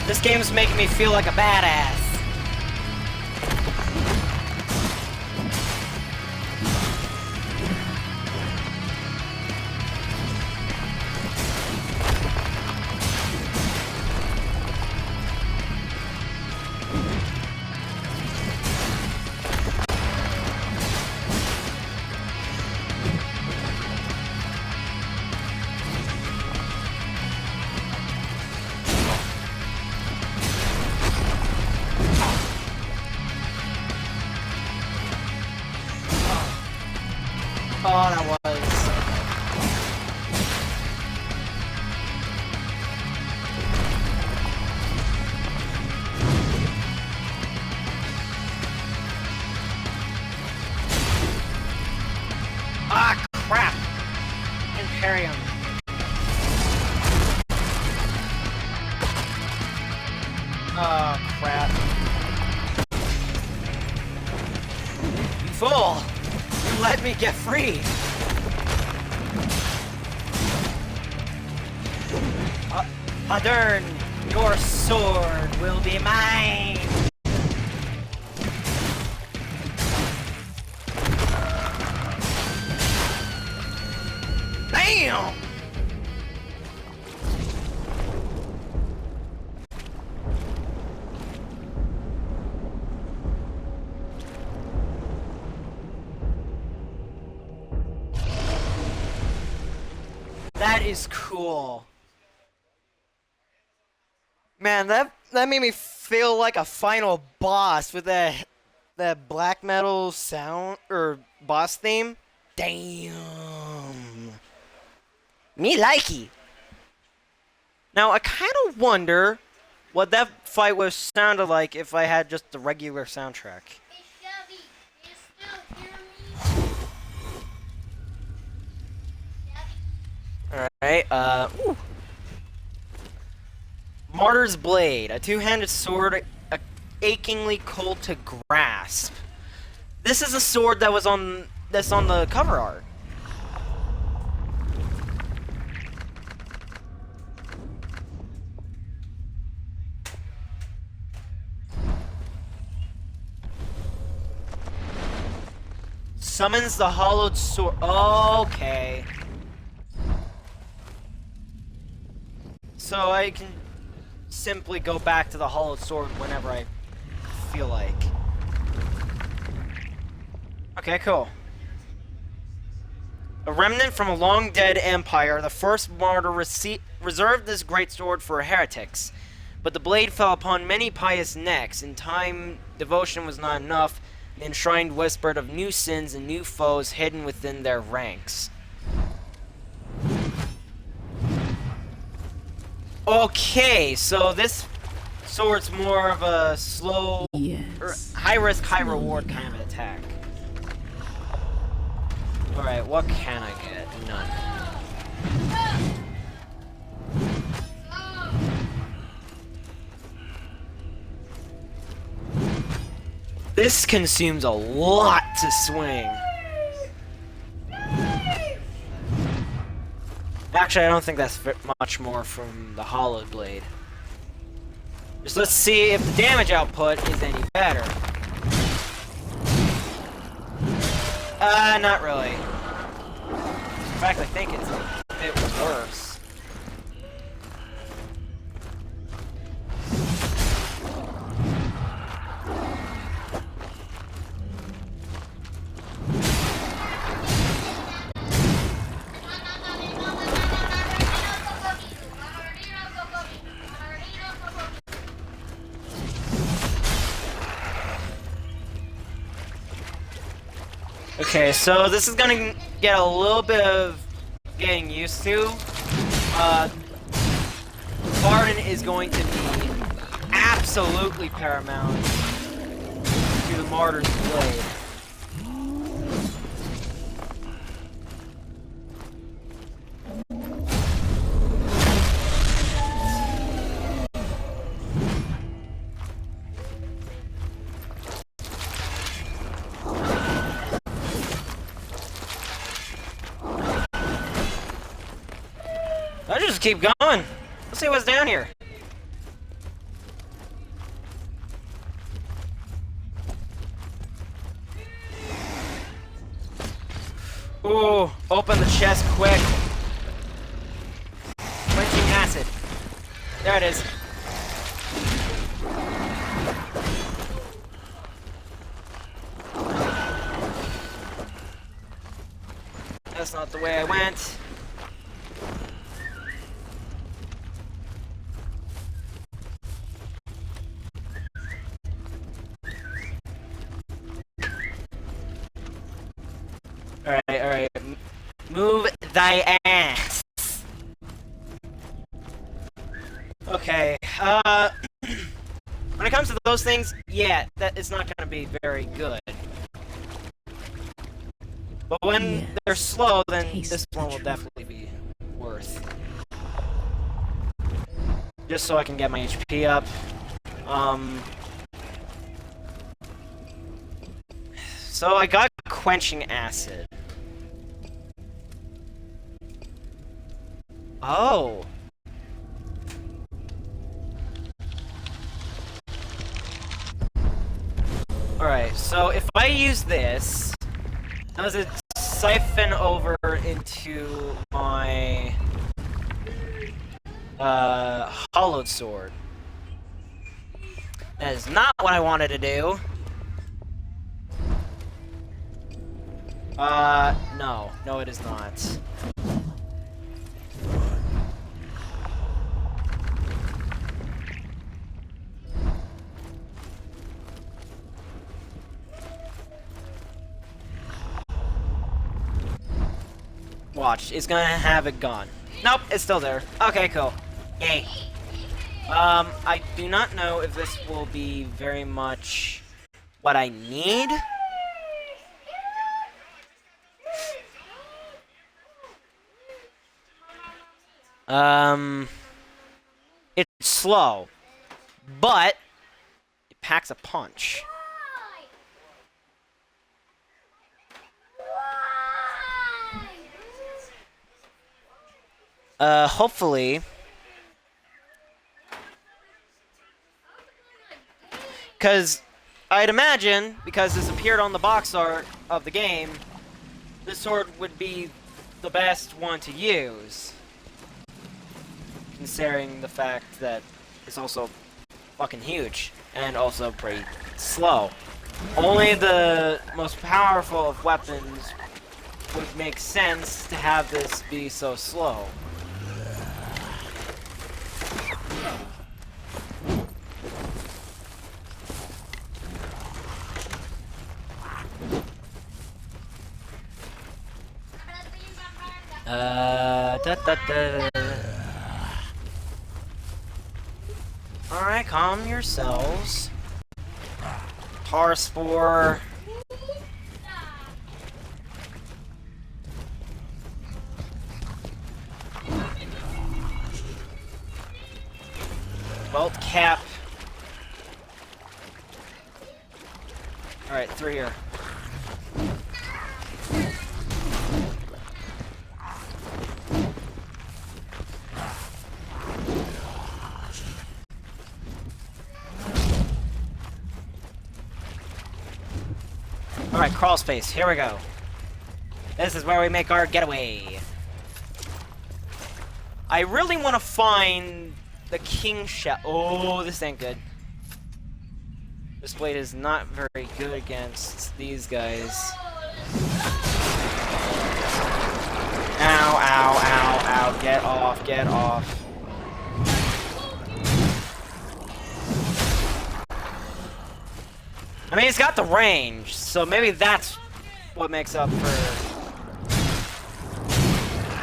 This game's making me feel like a badass. Oh, that was... Ah, crap! Imperium. Oh, crap. You fool! You let me get free! Hadern, your sword will be mine! Damn! That is cool. Man, that made me feel like a final boss with that black metal sound or boss theme. Damn. Me likey. Now I kind of wonder what that fight would sounded like if I had just the regular soundtrack. Hey Shelby, you still hear me? Shelby? Alright, ooh. Martyr's Blade, a two-handed sword achingly cold to grasp. This is a sword that's on the cover art. Summons the hollowed sword. Okay. So I can simply go back to the hollowed sword whenever I feel like. Okay, cool. A remnant from a long-dead empire, the first martyr reserved this great sword for heretics. But the blade fell upon many pious necks. In time, devotion was not enough. The enshrined whispered of new sins and new foes hidden within their ranks. Okay, so this sword's more of a slow, or Yes. high risk, high Slowly reward now. kind of attack. Alright, what can I get? None. This consumes a lot to swing. Actually, I don't think that's much more from the Hollowed Blade. Just let's see if the damage output is any better. Not really. In fact, I think it's a bit worse. Okay, so this is gonna get a little bit of getting used to. Barden is going to be absolutely paramount to the Martyr's Blade. Let's just keep going. Let's see what's down here. Ooh, open the chest quick. Quenching acid. There it is. That's not the way I went. Alright. Move thy ass. Okay, when it comes to those things, yeah, that it's not gonna be very good. But when Yes, they're slow, then taste this the one will truth. definitely be worth. Just so I can get my HP up. So I got quenching acid. Oh. Alright, so if I use this, does it siphon over into my hollowed sword? That is not what I wanted to do. No, it is not. Watch, it's gonna have it gone. Nope, it's still there. Okay, cool. Yay. I do not know if this will be very much what I need. It's slow, but it packs a punch. Hopefully, because I'd imagine, because this appeared on the box art of the game, this sword would be the best one to use. Considering the fact that it's also fucking huge, and also pretty slow. Only the most powerful of weapons would make sense to have this be so slow. Alright, calm yourselves. Tar Spore. Bolt cap. Alright, 3 here. Alright, crawl space. Here we go. This is where we make our getaway. I really want to find the king shell. Oh, this ain't good. This blade is not very good against these guys. Ow, ow, ow, ow. Get off, get off. I mean, it's got the range, so maybe that's what makes up for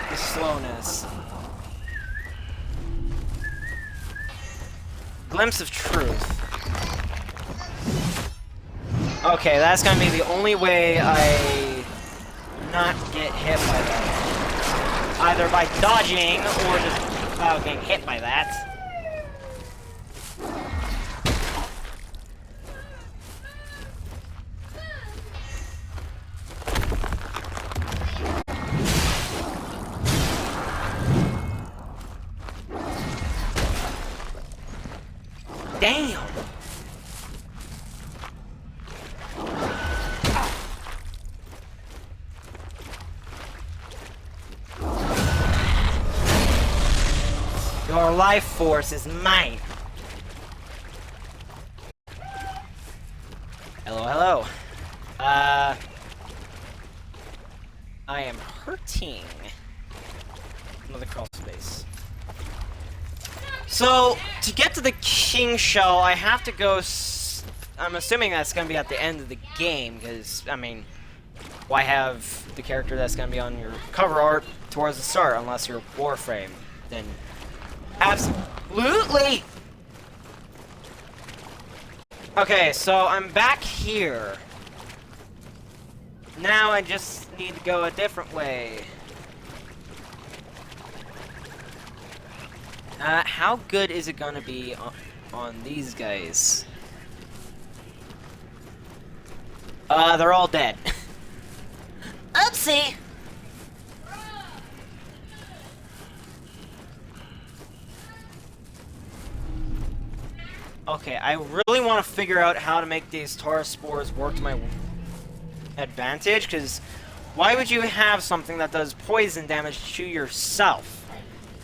the slowness. Glimpse of truth. Okay, that's gonna be the only way I not get hit by that. Either by dodging or just without getting hit by that. Damn! Your life force is mine. Hello, hello. I am hurting. Another crawl space. So, to get to the king shell, I have to go... I'm assuming that's going to be at the end of the game, because, I mean, why have the character that's going to be on your cover art towards the start, unless you're Warframe? Then, absolutely! Okay, so I'm back here. Now I just need to go a different way. How good is it gonna be on these guys? They're all dead. Oopsie! Okay, I really want to figure out how to make these tar spores work to my advantage, because why would you have something that does poison damage to yourself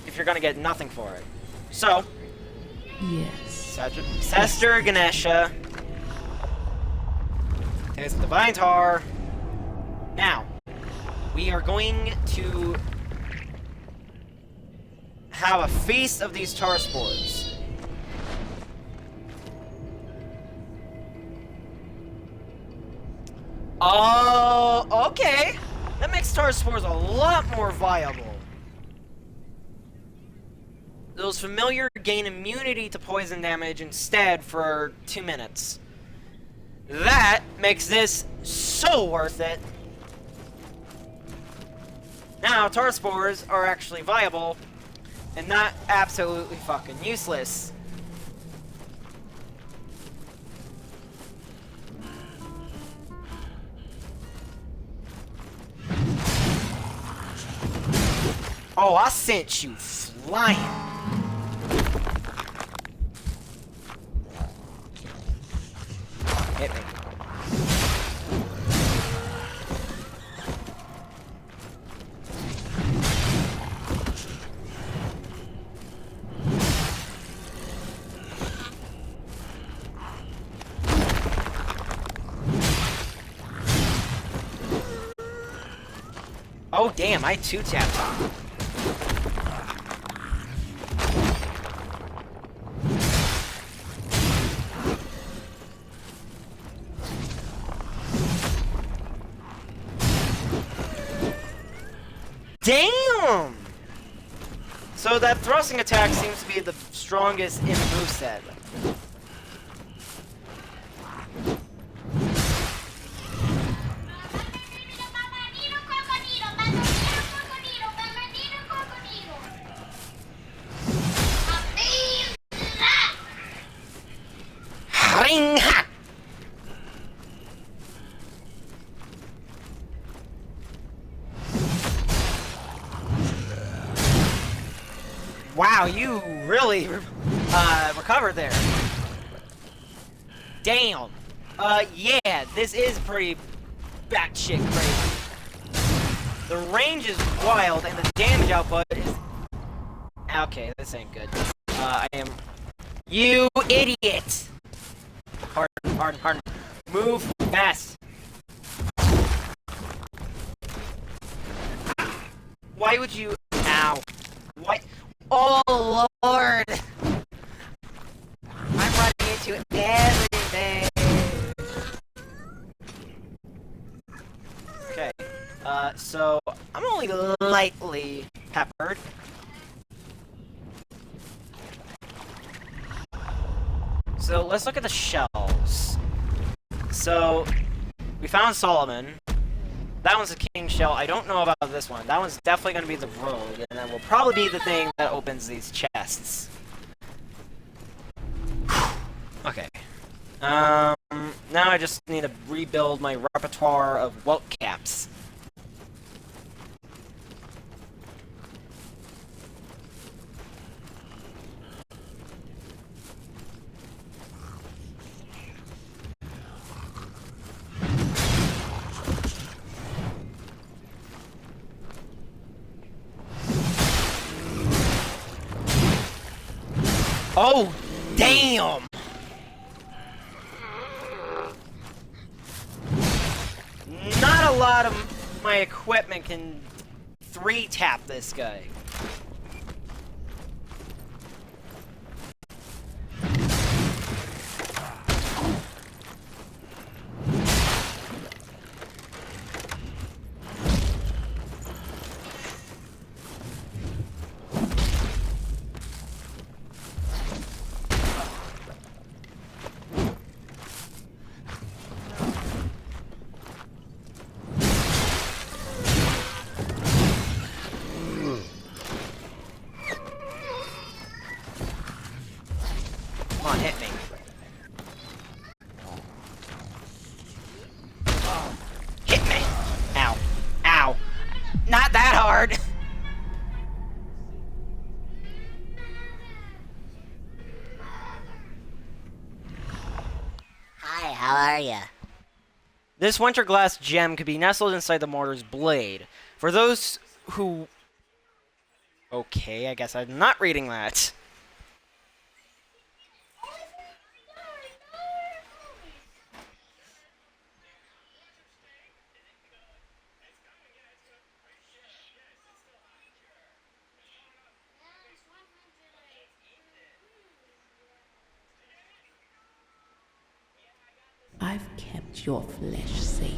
if you're gonna get nothing for it? So, Yes. Sester Ganesha is Divine Tar. Now, we are going to have a feast of these tar spores. Oh, okay. That makes tar spores a lot more viable. Those familiar gain immunity to poison damage instead for 2 minutes. That makes this so worth it. Now, tar spores are actually viable and not absolutely fucking useless. Oh, I sent you flying. Hit me. Oh damn, I two-tapped him. Damn! So that thrusting attack seems to be the strongest in the moveset. Ring ha! Wow, you really recovered there. Damn. Yeah, this is pretty batshit crazy. The range is wild, and the damage output is... Okay, this ain't good. I am... You idiot! Harden. Move fast. Why would you... Ow. What? Oh, Lord! I'm running into everything! Okay. So... I'm only lightly peppered. So, let's look at the shells. So, we found Solomon. That one's a king shell. I don't know about this one. That one's definitely going to be the rogue, and that will probably be the thing that opens these chests. Okay. Now I just need to rebuild my repertoire of welt caps. Oh, damn! Not a lot of my equipment can 3-tap this guy. Come on, hit me. Hit me! Ow. Ow. Not that hard! Hi, how are ya? This winter glass gem could be nestled inside the mortar's blade. For those who... Okay, I guess I'm not reading that. I've kept your flesh safe,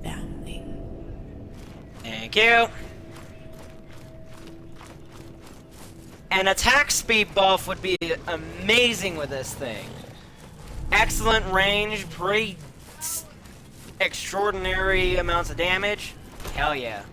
foundling. Thank you. An attack speed buff would be amazing with this thing. Excellent range, pretty extraordinary amounts of damage. Hell yeah.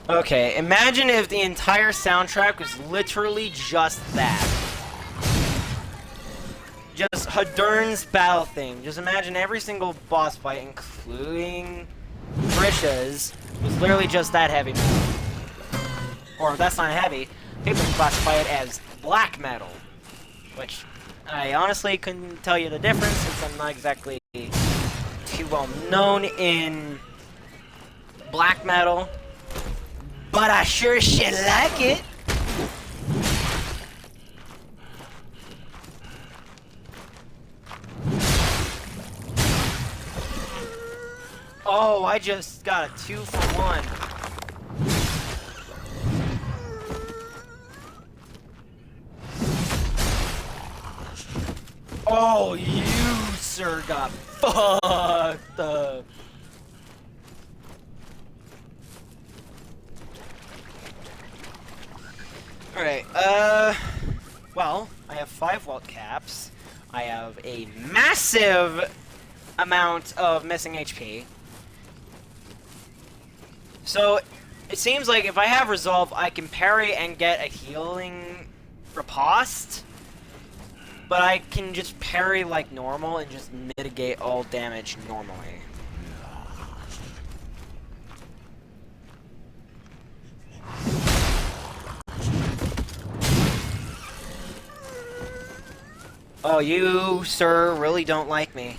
Okay, imagine if the entire soundtrack was literally just that. Just Hadern's battle theme. Just imagine every single boss fight, including Grisha's, was literally just that heavy metal. or that's not heavy, people can classify it as black metal, which I honestly couldn't tell you the difference since I'm not exactly too well known in black metal, but I sure shit like it. Oh, I just got a 2 for 1. Oh, you, sir, got fucked up. Alright, well, I have 5 welt caps. I have a massive amount of missing HP. So, it seems like if I have Resolve, I can parry and get a healing riposte. But I can just parry like normal and just mitigate all damage normally. Oh, you, sir, really don't like me.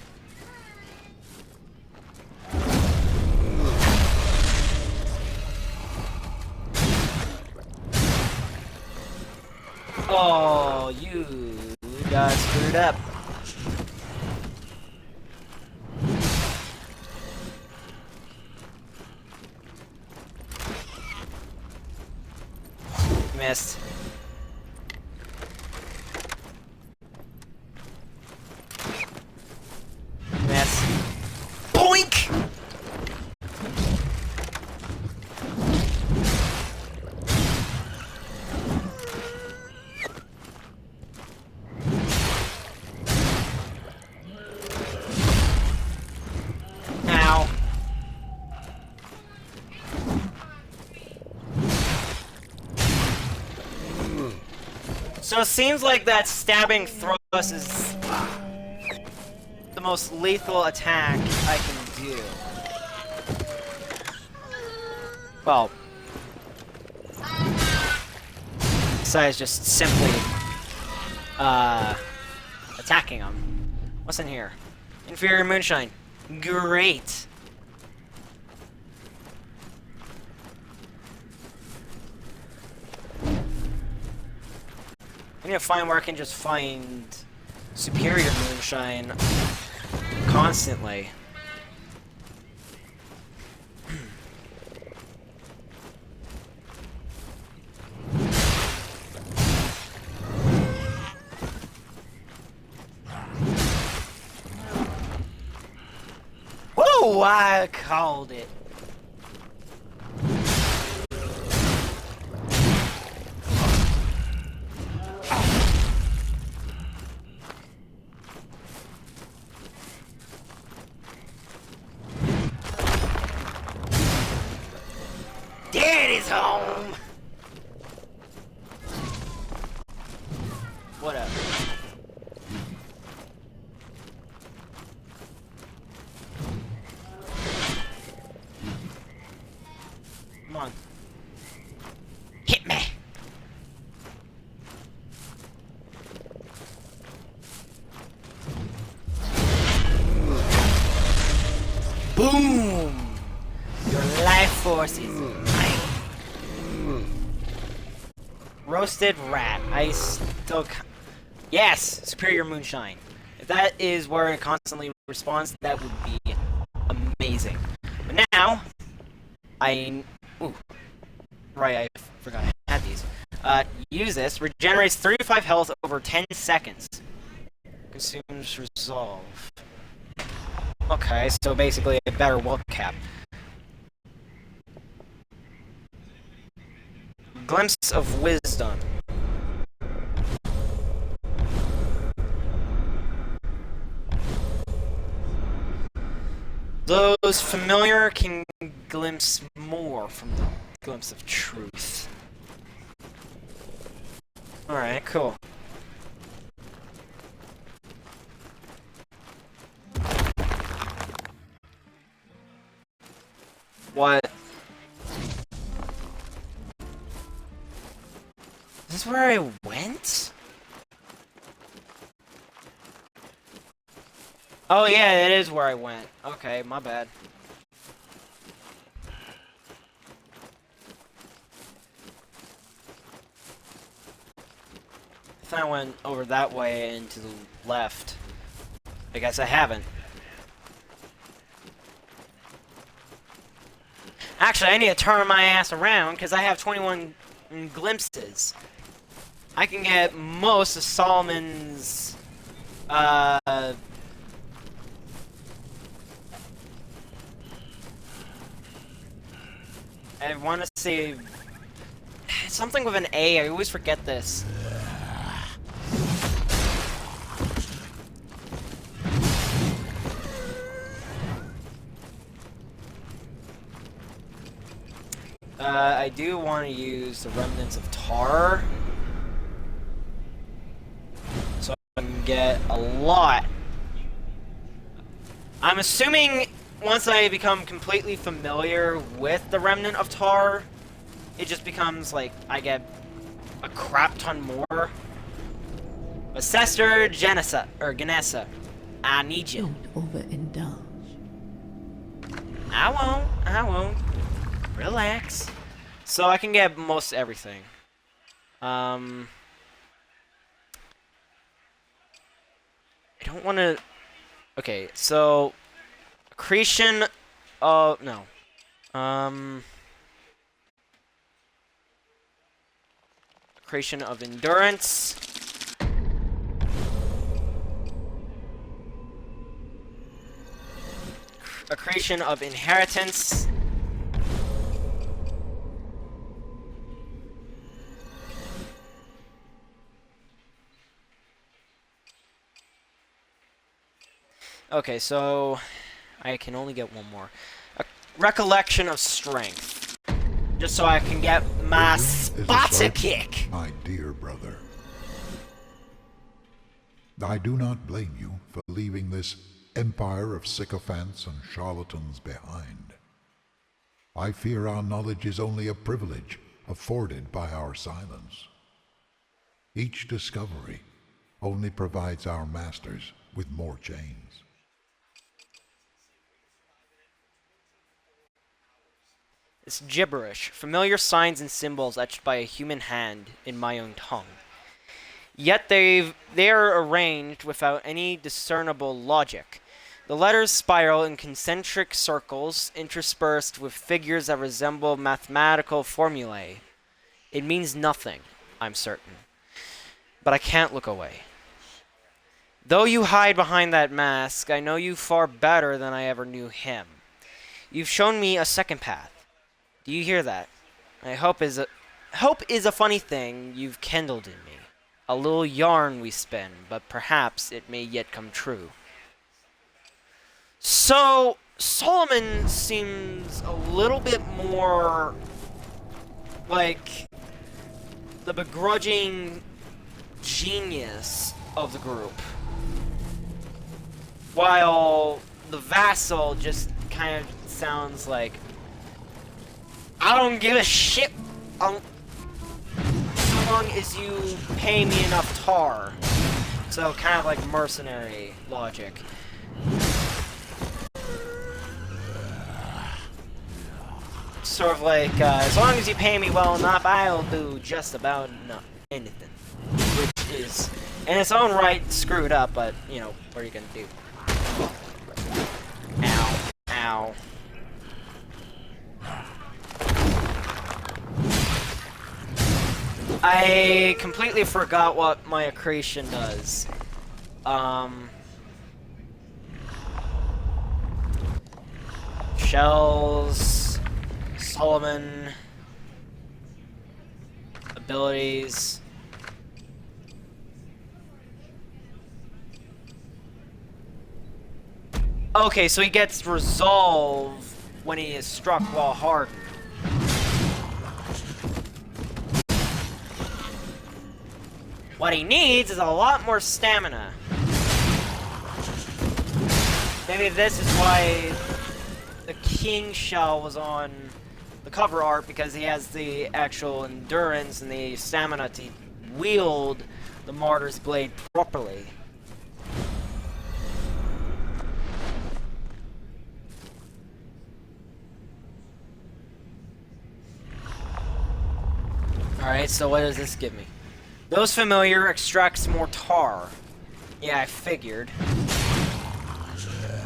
Oh, you got screwed up. Missed. Miss. Boink! Ow. So it seems like that stabbing thrust is the most lethal attack I can do. Well, besides just simply attacking them. What's in here? Inferior moonshine. Great. I need to find where I can just find superior moonshine constantly. Whoa! I called it. Daddy's home! Whatever. Come on. Hit me! Boom! Your life force is mine. Roasted rat. I still. Yes! Superior moonshine. If that is where it constantly responds, that would be amazing. But now, ooh. Right, I forgot I had these. Use this. Regenerates 35 health over 10 seconds. Consumes resolve. Okay, so basically a better welt cap. Glimpse of wisdom. Those familiar can glimpse more from the glimpse of truth. Alright, cool. What? this where I went? Oh yeah, it is where I went. Okay, my bad. I thought I went over that way and to the left. I guess I haven't. Actually, I need to turn my ass around because I have 21 glimpses. I can get most of Solomon's I want to say something with an A. I always forget this. I do want to use the remnants of tar, so I can get a lot. I'm assuming once I become completely familiar with the remnant of tar, it just becomes like I get a crap ton more. But Sister Ganessa, I need you. Don't overindulge. I won't. Relax. So I can get most everything. I don't want to... Okay, so... Accretion of... No. Accretion of endurance. Accretion of inheritance. Okay, so I can only get one more. A recollection of strength. Just so I can get my spotter kick. My dear brother, I do not blame you for leaving this empire of sycophants and charlatans behind. I fear our knowledge is only a privilege afforded by our silence. Each discovery only provides our masters with more chains. It's gibberish, familiar signs and symbols etched by a human hand in my own tongue. Yet they are arranged without any discernible logic. The letters spiral in concentric circles, interspersed with figures that resemble mathematical formulae. It means nothing, I'm certain. But I can't look away. Though you hide behind that mask, I know you far better than I ever knew him. You've shown me a second path. Do you hear that? Hope is a funny thing you've kindled in me. A little yarn we spin, but perhaps it may yet come true. So, Solomon seems a little bit more like the begrudging genius of the group. While the vassal just kind of sounds like, I don't give a shit so long as you pay me enough tar. So kind of like mercenary logic. Sort of like, as long as you pay me well enough, I'll do just about anything. Which is, in its own right, screwed up, but, you know, what are you gonna do? Ow. Ow. I completely forgot what my accretion does. Shells, Solomon, abilities. Okay, so he gets resolve when he is struck while hardened. What he needs is a lot more stamina. Maybe this is why the King Shell was on the cover art, because he has the actual endurance and the stamina to wield the martyr's blade properly. Alright, so what does this give me? Those familiar extracts more tar. Yeah, I figured.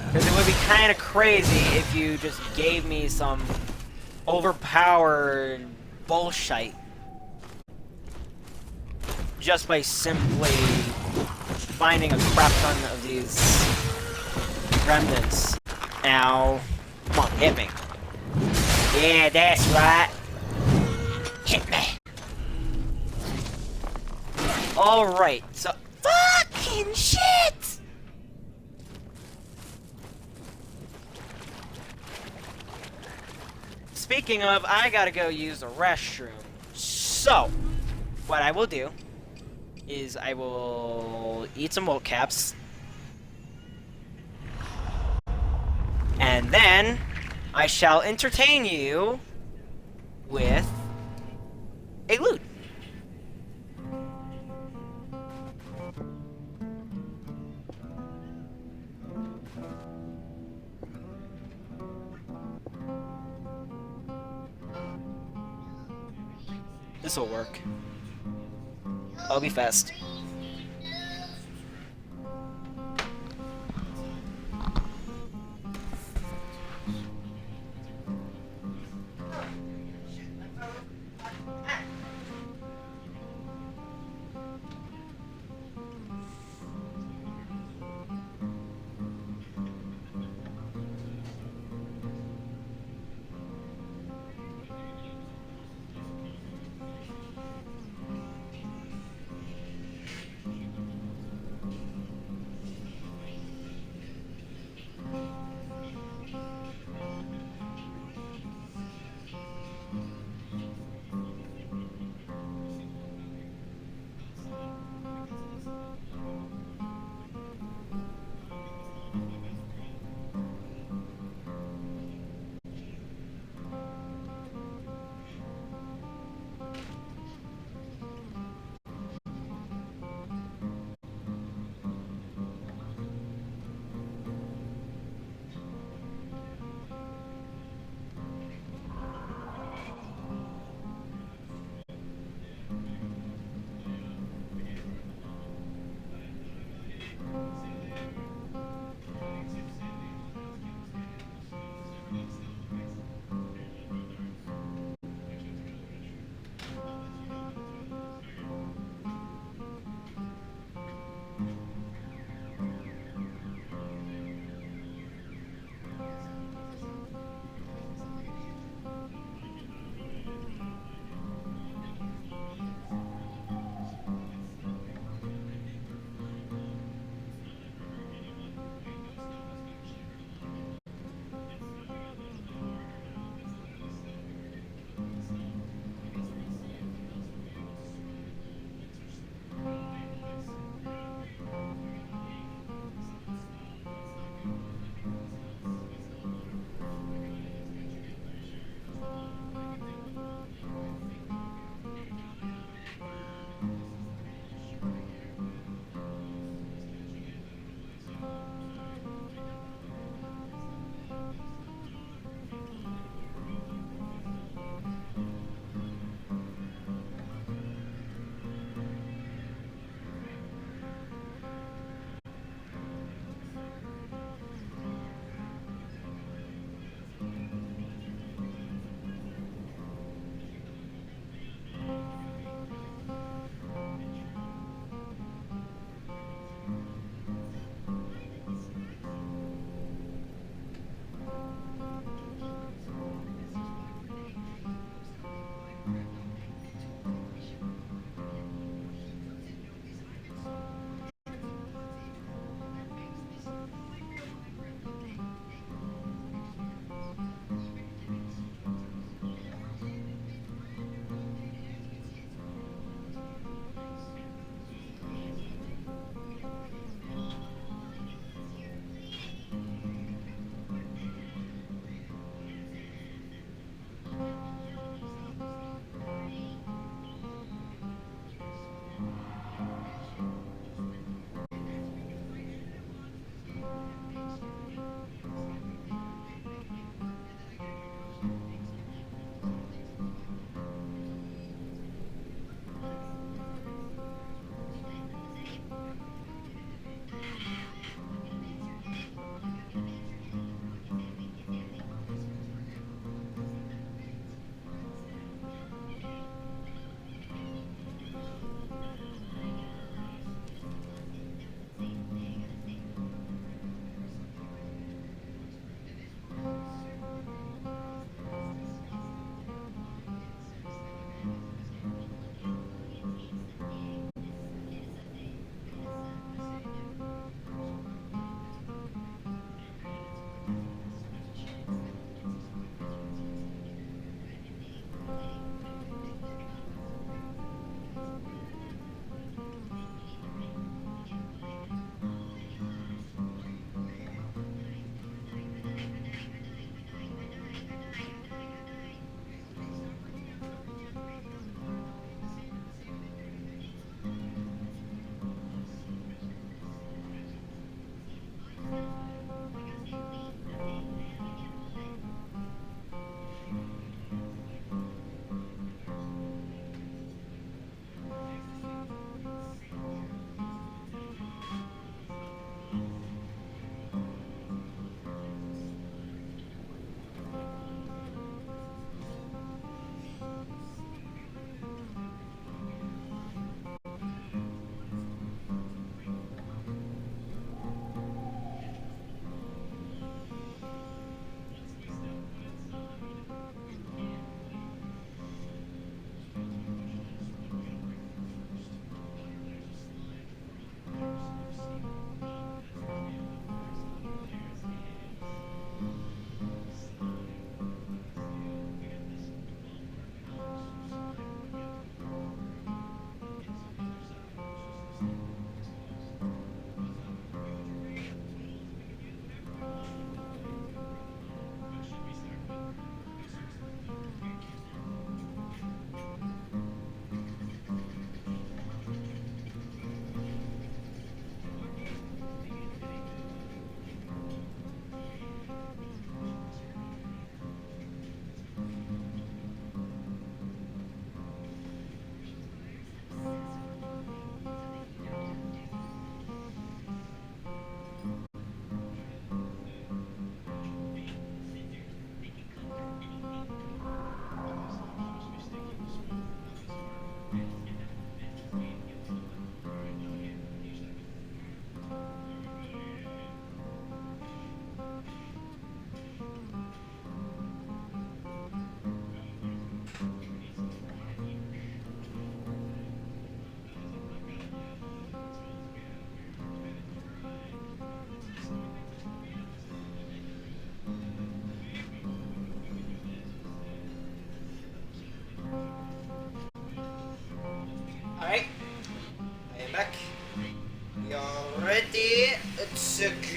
Because it would be kind of crazy if you just gave me some overpowered bullshit. Just by simply finding a crap ton of these remnants. Now, come on, hit me. Yeah, that's right. Hit me. Alright, so... Fucking shit! Speaking of, I gotta go use the restroom. So, what I will do is I will eat some woke caps. And then I shall entertain you with a loot. This'll work. I'll be fast.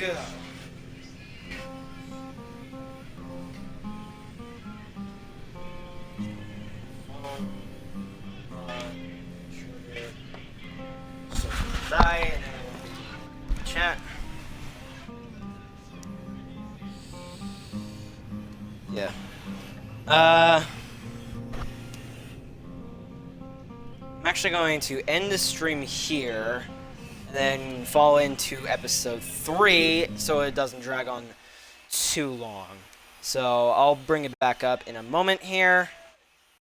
go. Die and then chat. Yeah. I'm actually going to end the stream here and then fall into episode 3 so it doesn't drag on too long. So I'll bring it back up in a moment here.